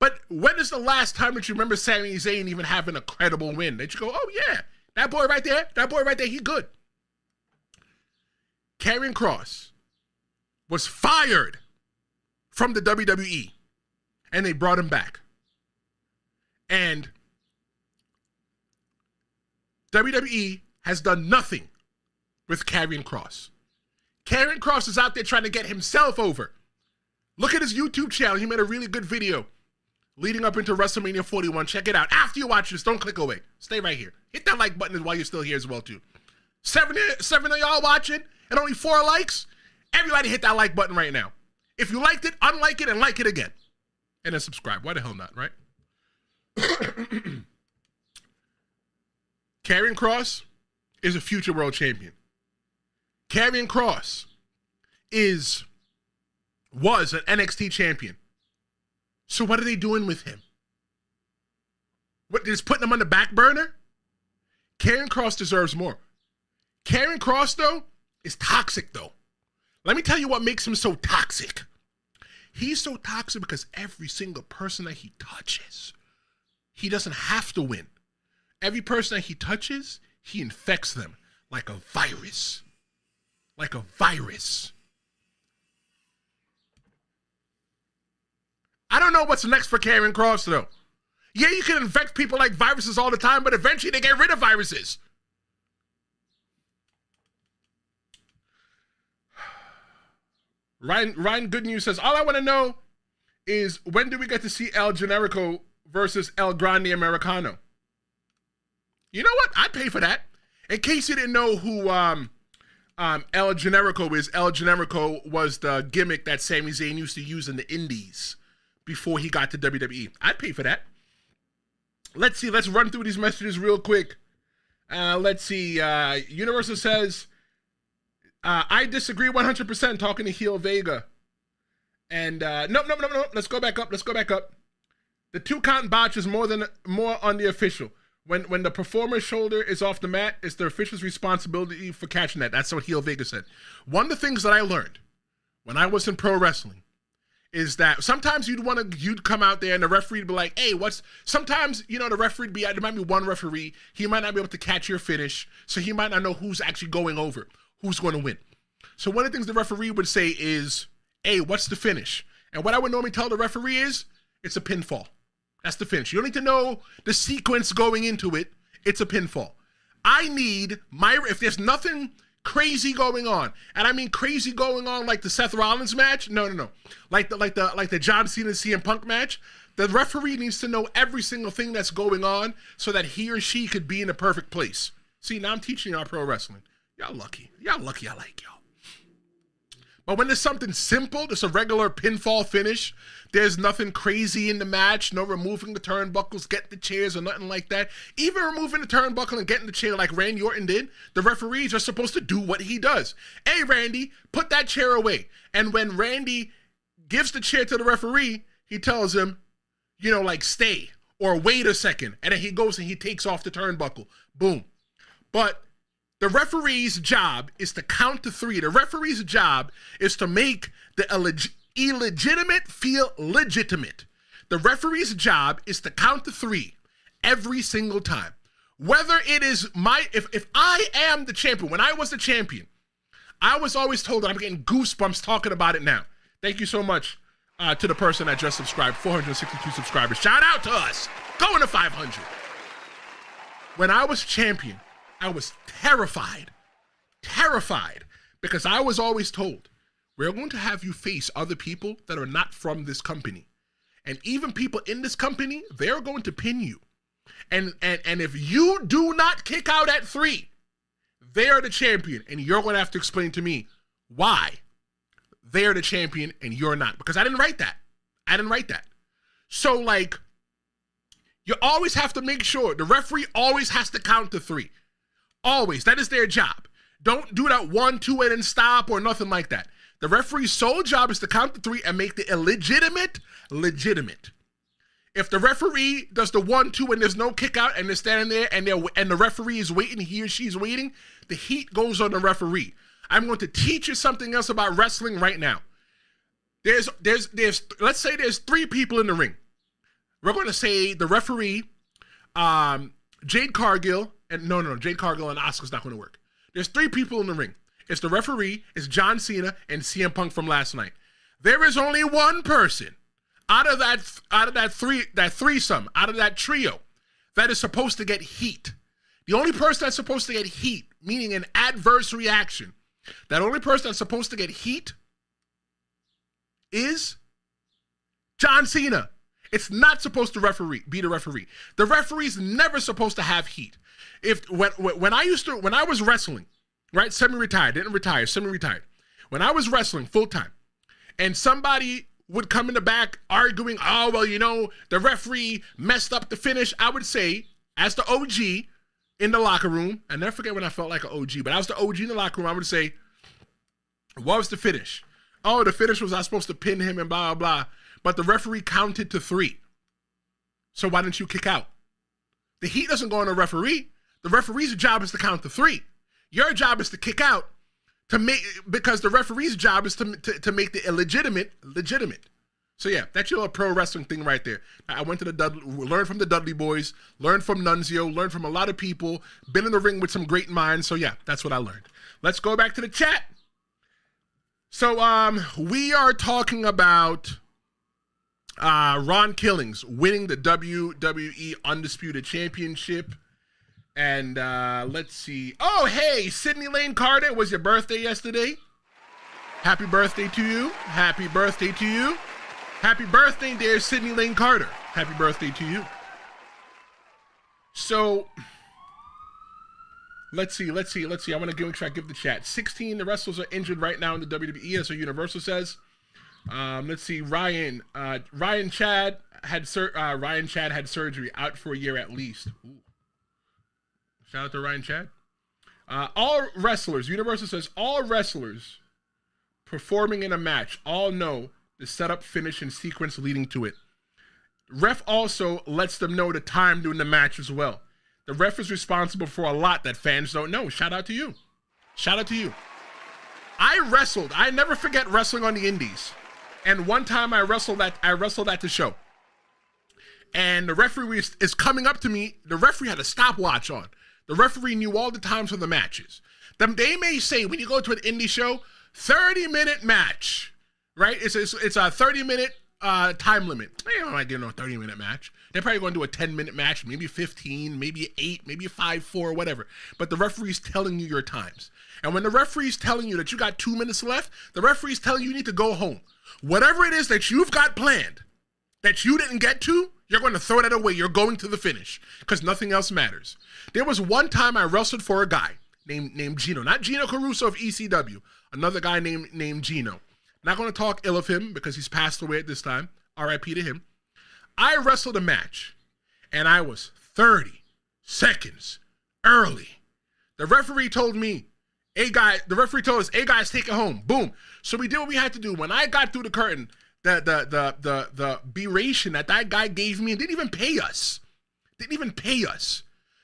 but when is the last time that you remember Sami Zayn even having a credible win? That you go, oh yeah, that boy right there, he good. Karrion Kross was fired from the WWE, and they brought him back. And WWE has done nothing with Karrion Kross. Karrion Kross is out there trying to get himself over. Look at his YouTube channel. He made a really good video leading up into WrestleMania 41. Check it out. After you watch this, don't click away. Stay right here. Hit that like button while you're still here as well, too. Seven of y'all watching and only 4 likes. Everybody hit that like button right now. If you liked it, unlike it and like it again. And then subscribe. Why the hell not, right? Karrion Kross is a future world champion. Karrion Kross was an NXT champion. So what are they doing with him? What, just putting him on the back burner? Karrion Kross deserves more. Karrion Kross, though, is toxic, though. Let me tell you what makes him so toxic. He's so toxic because every single person that he touches, he doesn't have to win. Every person that he touches, he infects them like a virus. Like a virus. I don't know what's next for Karrion Kross, though. Yeah, you can infect people like viruses all the time, but eventually they get rid of viruses. Ryan Good News says, all I want to know is when do we get to see El Generico versus El Grande Americano? You know what? I'd pay for that. In case you didn't know who El Generico is, El Generico was the gimmick that Sami Zayn used to use in the Indies before he got to WWE. I'd pay for that. Let's see. Let's run through these messages real quick. Let's see. Universal says, I disagree 100% talking to Heel Vega. And no. Let's go back up. The 2 count botch is more on the official. When the performer's shoulder is off the mat, it's the official's responsibility for catching that. That's what Heel Vega said. One of the things that I learned when I was in pro wrestling is that sometimes you'd come out there and the referee would be like, hey, sometimes, the referee there might be one referee, he might not be able to catch your finish, so he might not know who's actually going over, who's going to win. So one of the things the referee would say is, hey, what's the finish? And what I would normally tell the referee is, it's a pinfall. That's the finish. You don't need to know the sequence going into it. It's a pinfall. I need if there's nothing crazy going on, and I mean crazy going on like the Seth Rollins match. No. Like the John Cena CM Punk match. The referee needs to know every single thing that's going on so that he or she could be in the perfect place. See, now I'm teaching y'all pro wrestling. Y'all lucky I like y'all. But when there's something simple, just a regular pinfall finish, there's nothing crazy in the match, no removing the turnbuckles, getting the chairs or nothing like that. Even removing the turnbuckle and getting the chair like Randy Orton did, the referees are supposed to do what he does. Hey, Randy, put that chair away. And when Randy gives the chair to the referee, he tells him, stay or wait a second. And then he goes and he takes off the turnbuckle. Boom. But the referee's job is to count to 3. The referee's job is to make the illegitimate feel legitimate. The referee's job is to count to 3 every single time. Whether it is if I am the champion, when I was the champion, I was always told that I'm getting goosebumps talking about it now. Thank you so much to the person that just subscribed, 462 subscribers. Shout out to us. Going to 500. When I was champion, I was terrified Because I was always told, we're going to have you face other people that are not from this company. And even people in this company, they're going to pin you. And if you do not kick out at 3, they are the champion. And you're going to have to explain to me why they are the champion and you're not. Because I didn't write that. So, like, you always have to make sure the referee always has to count to 3. Always. That is their job. Don't do that 1, 2, and then stop or nothing like that. The referee's sole job is to count to 3 and make the illegitimate legitimate. If the referee does the 1, 2, and there's no kick out and they're standing there and the referee is waiting, he or she's waiting, the heat goes on the referee. I'm going to teach you something else about wrestling right now. Let's say there's 3 people in the ring. We're going to say the referee, Jade Cargill, and no, Jade Cargill and Asuka's not going to work. There's 3 people in the ring. It's the referee, it's John Cena, and CM Punk from last night. There is only one person out of that threesome, out of that trio, that is supposed to get heat. The only person that's supposed to get heat, meaning an adverse reaction, that only person that's supposed to get heat is John Cena. It's not supposed to be the referee. The referee's never supposed to have heat. When I was wrestling, right, semi-retired, didn't retire, semi-retired. When I was wrestling full-time, and somebody would come in the back arguing, oh, well, the referee messed up the finish, I would say, as the OG in the locker room, I never forget when I felt like an OG, but I was the OG in the locker room, I would say, what was the finish? Oh, the finish was I was supposed to pin him and blah, blah, blah, but the referee counted to 3. So why didn't you kick out? The heat doesn't go on the referee. The referee's job is to count to 3. Your job is to kick out because the referee's job is to make the illegitimate legitimate. So yeah, that's your pro wrestling thing right there. I went to learned from the Dudley Boys, learned from Nunzio, learned from a lot of people, been in the ring with some great minds. So yeah, that's what I learned. Let's go back to the chat. So we are talking about Ron Killings winning the WWE Undisputed Championship. And let's see. Oh, hey, Sydney Lane Carter, it was your birthday yesterday. Happy birthday to you. Happy birthday to you. Happy birthday, dear Sydney Lane Carter. Happy birthday to you. So, let's see. I'm going to try to give the chat. 16, the wrestlers are injured right now in the WWE, as Universal says. Let's see. Ryan Chad had surgery, out for a year at least. Ooh. Shout out to Ryan Chad. All wrestlers, Universal says, all wrestlers performing in a match all know the setup, finish, and sequence leading to it. Ref also lets them know the time during the match as well. The ref is responsible for a lot that fans don't know. Shout out to you. Shout out to you. I wrestled. I never forget wrestling on the indies. And one time I wrestled at the show. And the referee is coming up to me. The referee had a stopwatch on. The referee knew all the times for the matches. They may say, when you go to an indie show, 30-minute match, right? It's a 30-minute time limit. They don't like getting a 30-minute match. They're probably going to do a 10-minute match, maybe 15, maybe 8, maybe 5, 4, whatever. But the referee's telling you your times. And when the referee's telling you that you got 2 minutes left, the referee's telling you need to go home. Whatever it is that you've got planned that you didn't get to, you're going to throw that away. You're going to the finish because nothing else matters. There was one time I wrestled for a guy named Gino, not Gino Caruso of ECW, another guy named Gino. Not going to talk ill of him because he's passed away at this time. R.I.P. to him. I wrestled a match and I was 30 seconds early. The referee told me, the referee told us, hey guys, take it home. Boom. So we did what we had to do. When I got through the curtain, the beration that guy gave me and didn't even pay us.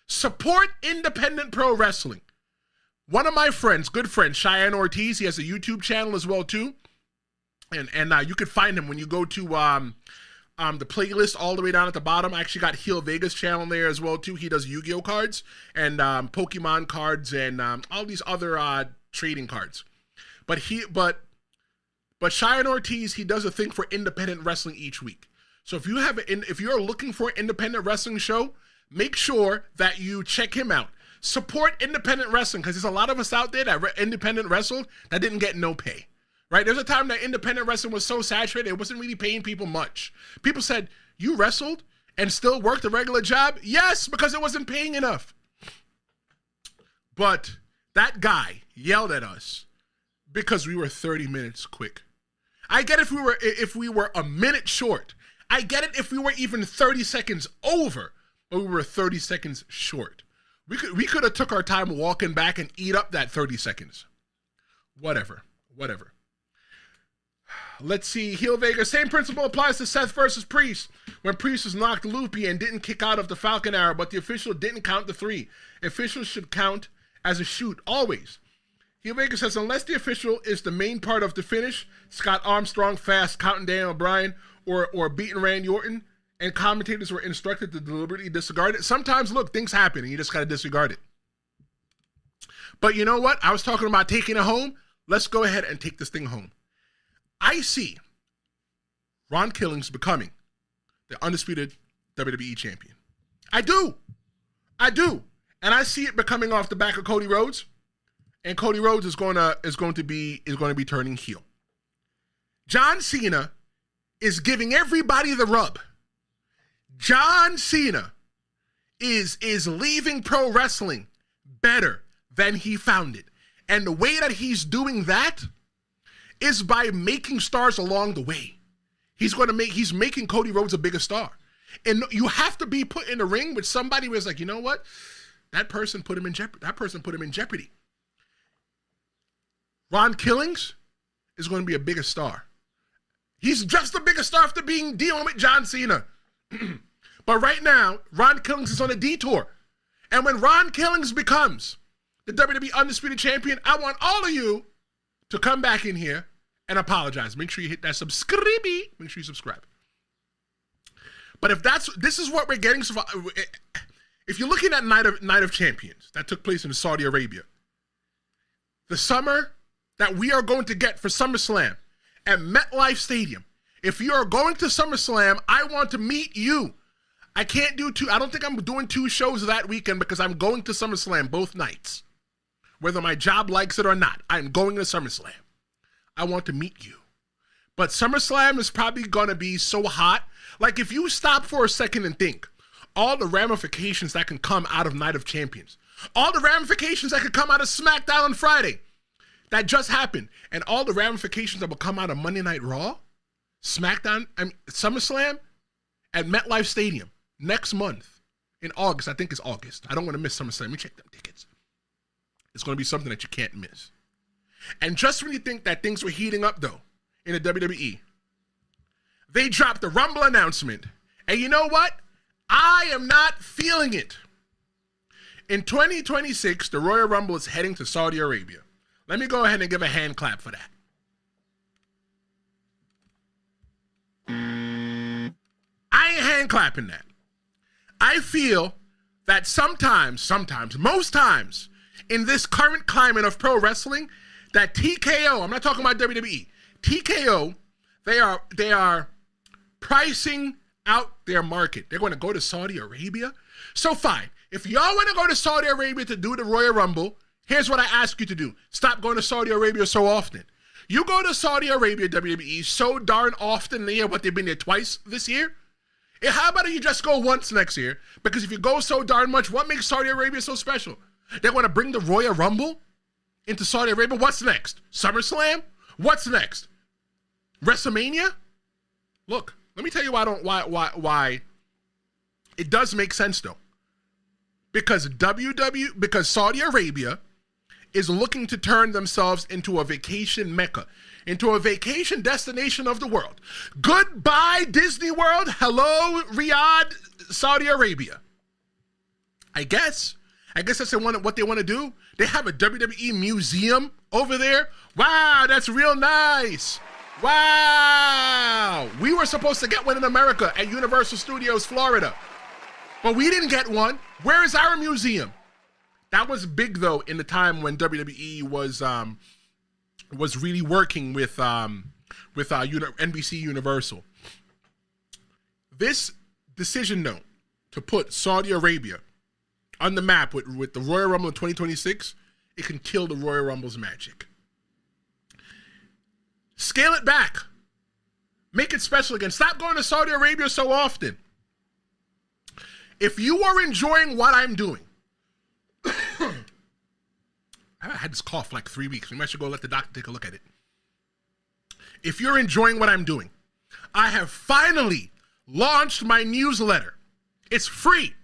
Support independent pro wrestling. One of my friends, good friend, Cheyenne Ortiz, he has a YouTube channel as well too. And you can find him when you go to the playlist all the way down at the bottom. I actually got Heel Vega's channel there as well too. He does Yu-Gi-Oh cards and Pokemon cards and all these other trading cards. But Cheyenne Ortiz, he does a thing for independent wrestling each week. So if you're looking for an independent wrestling show, make sure that you check him out. support independent wrestling, because there's a lot of us out there that independent wrestled that didn't get no pay, right? There's a time that independent wrestling was so saturated, it wasn't really paying people much. People said, you wrestled and still worked a regular job? Yes, because it wasn't paying enough. But that guy yelled at us because we were 30 minutes quick. I get if we were a minute short. I get it if we were even 30 seconds over, but we were 30 seconds short. We could have took our time walking back and eat up that 30 seconds. Whatever. Let's see. Heel Vega. Same principle applies to Seth versus Priest. When Priest was knocked loopy and didn't kick out of the Falcon Arrow, but the official didn't count the 3. Officials should count as a shoot, always. Heel Vega says, unless the official is the main part of the finish, Scott Armstrong fast counting Daniel Bryan or beating Randy Orton, and commentators were instructed to deliberately disregard it. Sometimes, look, things happen, and you just got to disregard it. But you know what? I was talking about taking it home. Let's go ahead and take this thing home. I see Ron Killings becoming the undisputed WWE champion. I do. And I see it becoming off the back of Cody Rhodes. And Cody Rhodes is going to be turning heel. John Cena is giving everybody the rub. John Cena is leaving pro wrestling better than he found it. And the way that he's doing that is by making stars along the way. He's making Cody Rhodes a bigger star. And you have to be put in the ring with somebody who's like, you know what? That person put him in jeopardy. Ron Killings is going to be a bigger star. He's just a bigger star after dealing with John Cena. But right now, Ron Killings is on a detour. And when Ron Killings becomes the WWE Undisputed Champion, I want all of you to come back in here and apologize. Make sure you hit that subscribe. Make sure you subscribe. But this is what we're getting. If you're looking at Night of Champions that took place in Saudi Arabia, the summer that we are going to get for SummerSlam at MetLife Stadium, if you are going to SummerSlam, I want to meet you. I don't think I'm doing 2 shows that weekend because I'm going to SummerSlam both nights. Whether my job likes it or not, I'm going to SummerSlam. I want to meet you. But SummerSlam is probably going to be so hot. Like, if you stop for a second and think, all the ramifications that can come out of Night of Champions, all the ramifications that could come out of SmackDown on Friday, that just happened, and all the ramifications that will come out of Monday Night Raw, SummerSlam at MetLife Stadium next month in August. I think it's August. I don't want to miss SummerSlam. Let me check them tickets. It's going to be something that you can't miss. And just when you think that things were heating up, though, in the WWE, they dropped the Rumble announcement. And you know what? I am not feeling it. In 2026, the Royal Rumble is heading to Saudi Arabia. Let me go ahead and give a hand clap for that. I ain't hand clapping that. I feel that sometimes, most times, in this current climate of pro wrestling, that TKO, I'm not talking about WWE, TKO, they are pricing out their market. They're going to go to Saudi Arabia. So fine, if y'all want to go to Saudi Arabia to do the Royal Rumble, here's what I ask you to do. Stop going to Saudi Arabia so often. You go to Saudi Arabia, WWE, so darn often there, but they've been there twice this year. How about you just go once next year? Because if you go so darn much, what makes Saudi Arabia so special? They're going to bring the Royal Rumble into Saudi Arabia. What's next? SummerSlam? What's next? WrestleMania? Look, let me tell you why it does make sense though. Because because Saudi Arabia is looking to turn themselves into a vacation mecca, into a vacation destination of the world. Goodbye, Disney World. Hello, Riyadh, Saudi Arabia. I guess that's what they want to do. They have a WWE museum over there. Wow, that's real nice. Wow. We were supposed to get one in America at Universal Studios, Florida. But we didn't get one. Where is our museum? That was big, though, in the time when WWE was really working with NBC Universal. This decision note to put Saudi Arabia on the map with the Royal Rumble in 2026, it can kill the Royal Rumble's magic. Scale it back. Make it special again. Stop going to Saudi Arabia so often. If you are enjoying what I'm doing, I had this cough for like 3 weeks. Maybe I should go let the doctor take a look at it. If you're enjoying what I'm doing, I have finally launched my newsletter. It's free.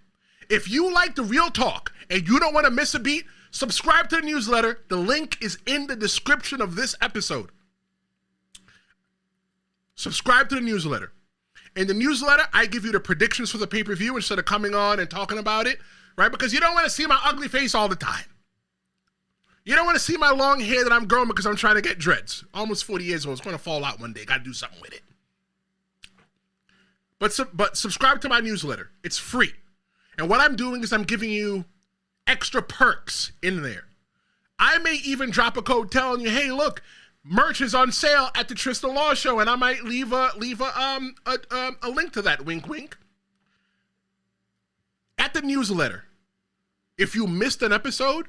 If you like the real talk and you don't want to miss a beat, subscribe to the newsletter. The link is in the description of this episode. Subscribe to the newsletter. In the newsletter, I give you the predictions for the pay-per-view instead of coming on and talking about it, right? Because you don't want to see my ugly face all the time. You don't want to see my long hair that I'm growing because I'm trying to get dreads. Almost 40 years old. It's going to fall out one day. Got to do something with it. But subscribe to my newsletter. It's free. And what I'm doing is I'm giving you extra perks in there. I may even drop a code telling you, hey, look, merch is on sale at the Tristan Law Show, and I might leave a link to that. Wink, wink. At the newsletter, if you missed an episode,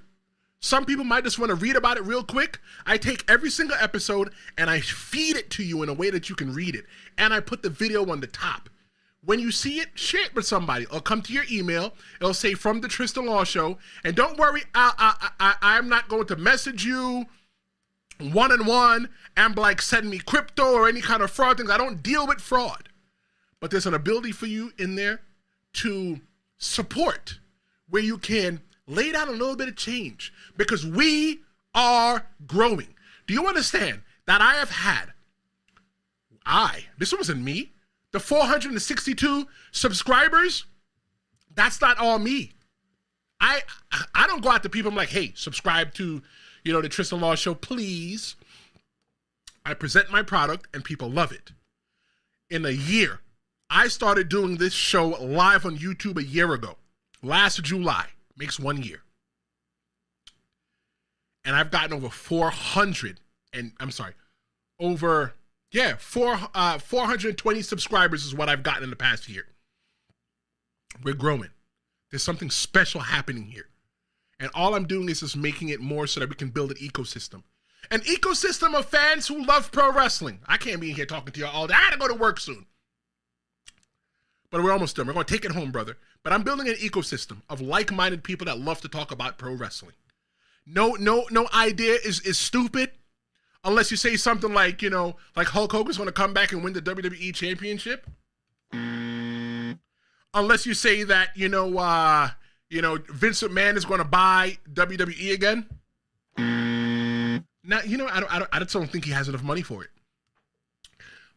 some people might just want to read about it real quick. I take every single episode and I feed it to you in a way that you can read it, and I put the video on the top. When you see it, share it with somebody. It'll come to your email. It'll say from the Tristan Law Show. And don't worry, I'm not going to message you one-on-one and like send me crypto or any kind of fraud things. I don't deal with fraud. But there's an ability for you in there to support where you can lay down a little bit of change because we are growing. Do you understand that I have had, this wasn't me, the 462 subscribers, that's not all me. I don't go out to people, I'm like, hey, subscribe to, the Tristan Law Show, please. I present my product and people love it. In a year, I started doing this show live on YouTube a year ago. Last July, makes 1 year. And I've gotten over 420 subscribers is what I've gotten in the past year. We're growing. There's something special happening here. And all I'm doing is just making it more so that we can build an ecosystem. An ecosystem of fans who love pro wrestling. I can't be in here talking to you all day. I gotta go to work soon. But we're almost done. We're gonna take it home, brother. But I'm building an ecosystem of like-minded people that love to talk about pro wrestling. No idea is stupid. Unless you say something like, like Hulk Hogan's going to come back and win the WWE Championship. Unless you say that, Vince McMahon is going to buy WWE again. Now, I just don't think he has enough money for it.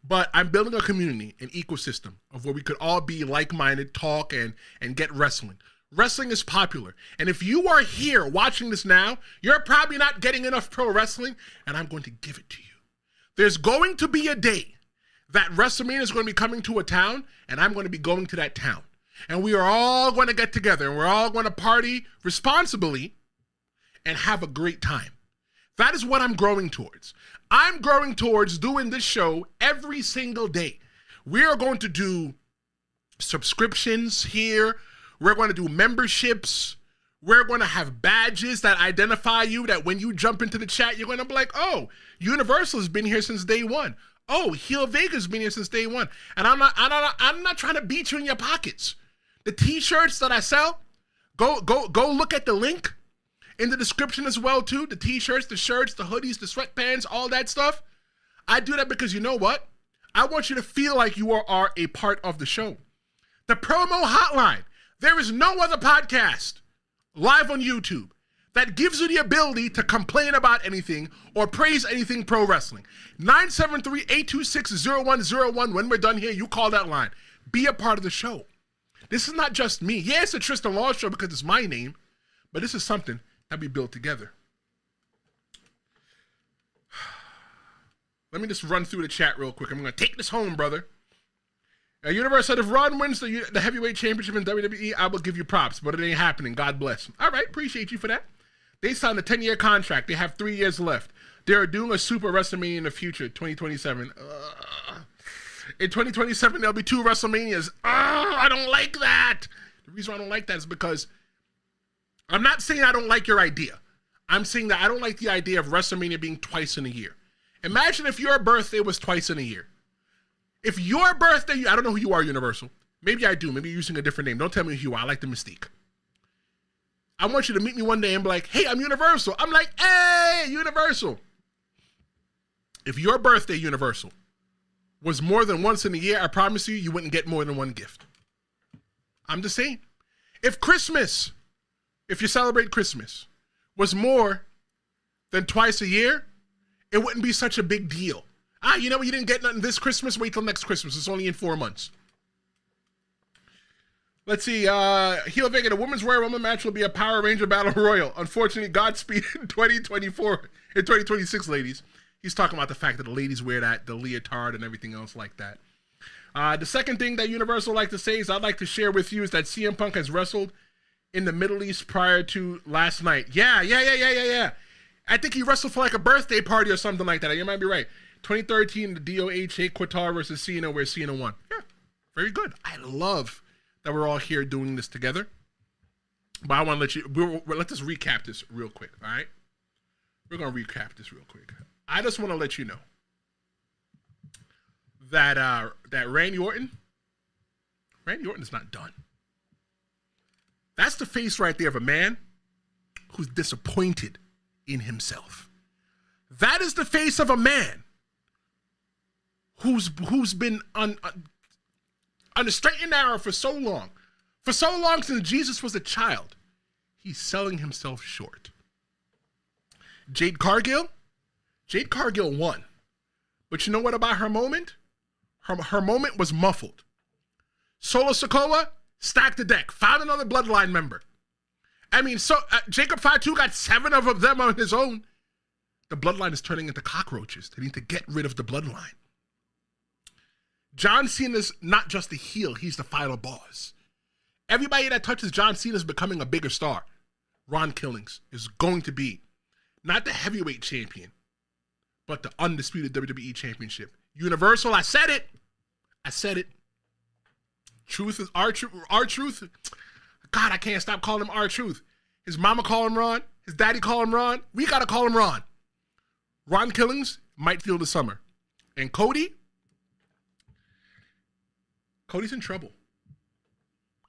But I'm building a community, an ecosystem of where we could all be like-minded, talk, and get wrestling. Wrestling is popular. And if you are here watching this now, you're probably not getting enough pro wrestling, and I'm going to give it to you. There's going to be a day that WrestleMania is going to be coming to a town, and I'm going to be going to that town. And we are all going to get together, and we're all going to party responsibly and have a great time. That is what I'm growing towards. I'm growing towards doing this show every single day. We are going to do subscriptions here. We're going to do memberships. We're going to have badges that identify you, that when you jump into the chat, you're going to be like, oh, Universal's been here since day one. Oh, Heel Vega's been here since day one. And I'm not trying to beat you in your pockets. The t-shirts that I sell, go look at the link in the description as well, too. The t-shirts, the shirts, the hoodies, the sweatpants, all that stuff. I do that because you know what? I want you to feel like you are a part of the show. The promo hotline. There is no other podcast live on YouTube that gives you the ability to complain about anything or praise anything pro wrestling. 973-826-0101. When we're done here, you call that line. Be a part of the show. This is not just me. Yeah, it's a Tristan Law Show because it's my name, but this is something that we built together. Let me just run through the chat real quick. I'm going to take this home, brother. Universe said, if Ron wins the heavyweight championship in WWE, I will give you props, but it ain't happening. God bless. All right, appreciate you for that. They signed a 10-year contract. They have 3 years left. They are doing a Super WrestleMania in the future, 2027. In 2027, there'll be 2 WrestleManias. I don't like that. The reason I don't like that is because I'm not saying I don't like your idea. I'm saying that I don't like the idea of WrestleMania being twice in a year. Imagine if your birthday was twice in a year. If your birthday, I don't know who you are, Universal. Maybe I do. Maybe you're using a different name. Don't tell me who you are. I like the mystique. I want you to meet me one day and be like, hey, I'm Universal. I'm like, hey, Universal. If your birthday, Universal, was more than once in a year, I promise you, you wouldn't get more than one gift. I'm just saying. If Christmas, if you celebrate Christmas, was more than twice a year, it wouldn't be such a big deal. You know what? You didn't get nothing this Christmas. Wait till next Christmas. It's only in 4 months. Let's see. Heel Vega, the Women's Royal Rumble match will be a Power Ranger Battle Royal. Unfortunately, Godspeed in 2024, in 2026, ladies. He's talking about the fact that the ladies wear the leotard and everything else like that. The second thing that Universal like to say is I'd like to share with you is that CM Punk has wrestled in the Middle East prior to last night. Yeah. I think he wrestled for like a birthday party or something like that. You might be right. 2013, the DOH Qatar versus Cena, where Cena won. Yeah, very good. I love that we're all here doing this together. But I want to let you, let's just recap this real quick, all right? We're going to recap this real quick. I just want to let you know that Randy Orton is not done. That's the face right there of a man who's disappointed in himself. That is the face of a man who's been on the straight and narrow for so long. For so long since Jesus was a child, he's selling himself short. Jade Cargill won. But you know what about her moment? Her moment was muffled. Solo Sikoa stacked the deck, found another bloodline member. I mean, Jacob Fatu got 7 of them on his own. The bloodline is turning into cockroaches. They need to get rid of the bloodline. John Cena's not just a heel, he's the final boss. Everybody that touches John Cena is becoming a bigger star. Ron Killings is going to be not the heavyweight champion, but the undisputed WWE championship. Universal, I said it. Truth is our truth. God, I can't stop calling him R-Truth. His mama call him Ron. His daddy call him Ron. We got to call him Ron. Ron Killings might feel the summer. And Cody's in trouble.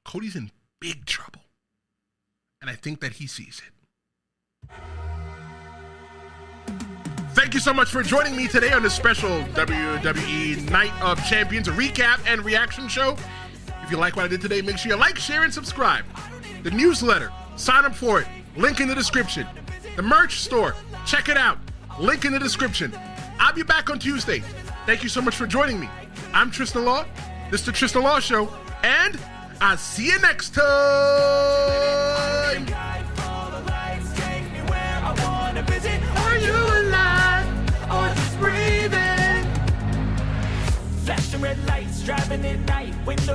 Cody's in big trouble. And I think that he sees it. Thank you so much for joining me today on this special WWE Night of Champions recap and reaction show. If you like what I did today, make sure you like, share, and subscribe. The newsletter, sign up for it. Link in the description. The merch store, check it out. Link in the description. I'll be back on Tuesday. Thank you so much for joining me. I'm Tristan Law. This is the Tristan Law Show. And I'll see you next time. Are you alive or just breathing? Flashing red lights, driving at night. Windows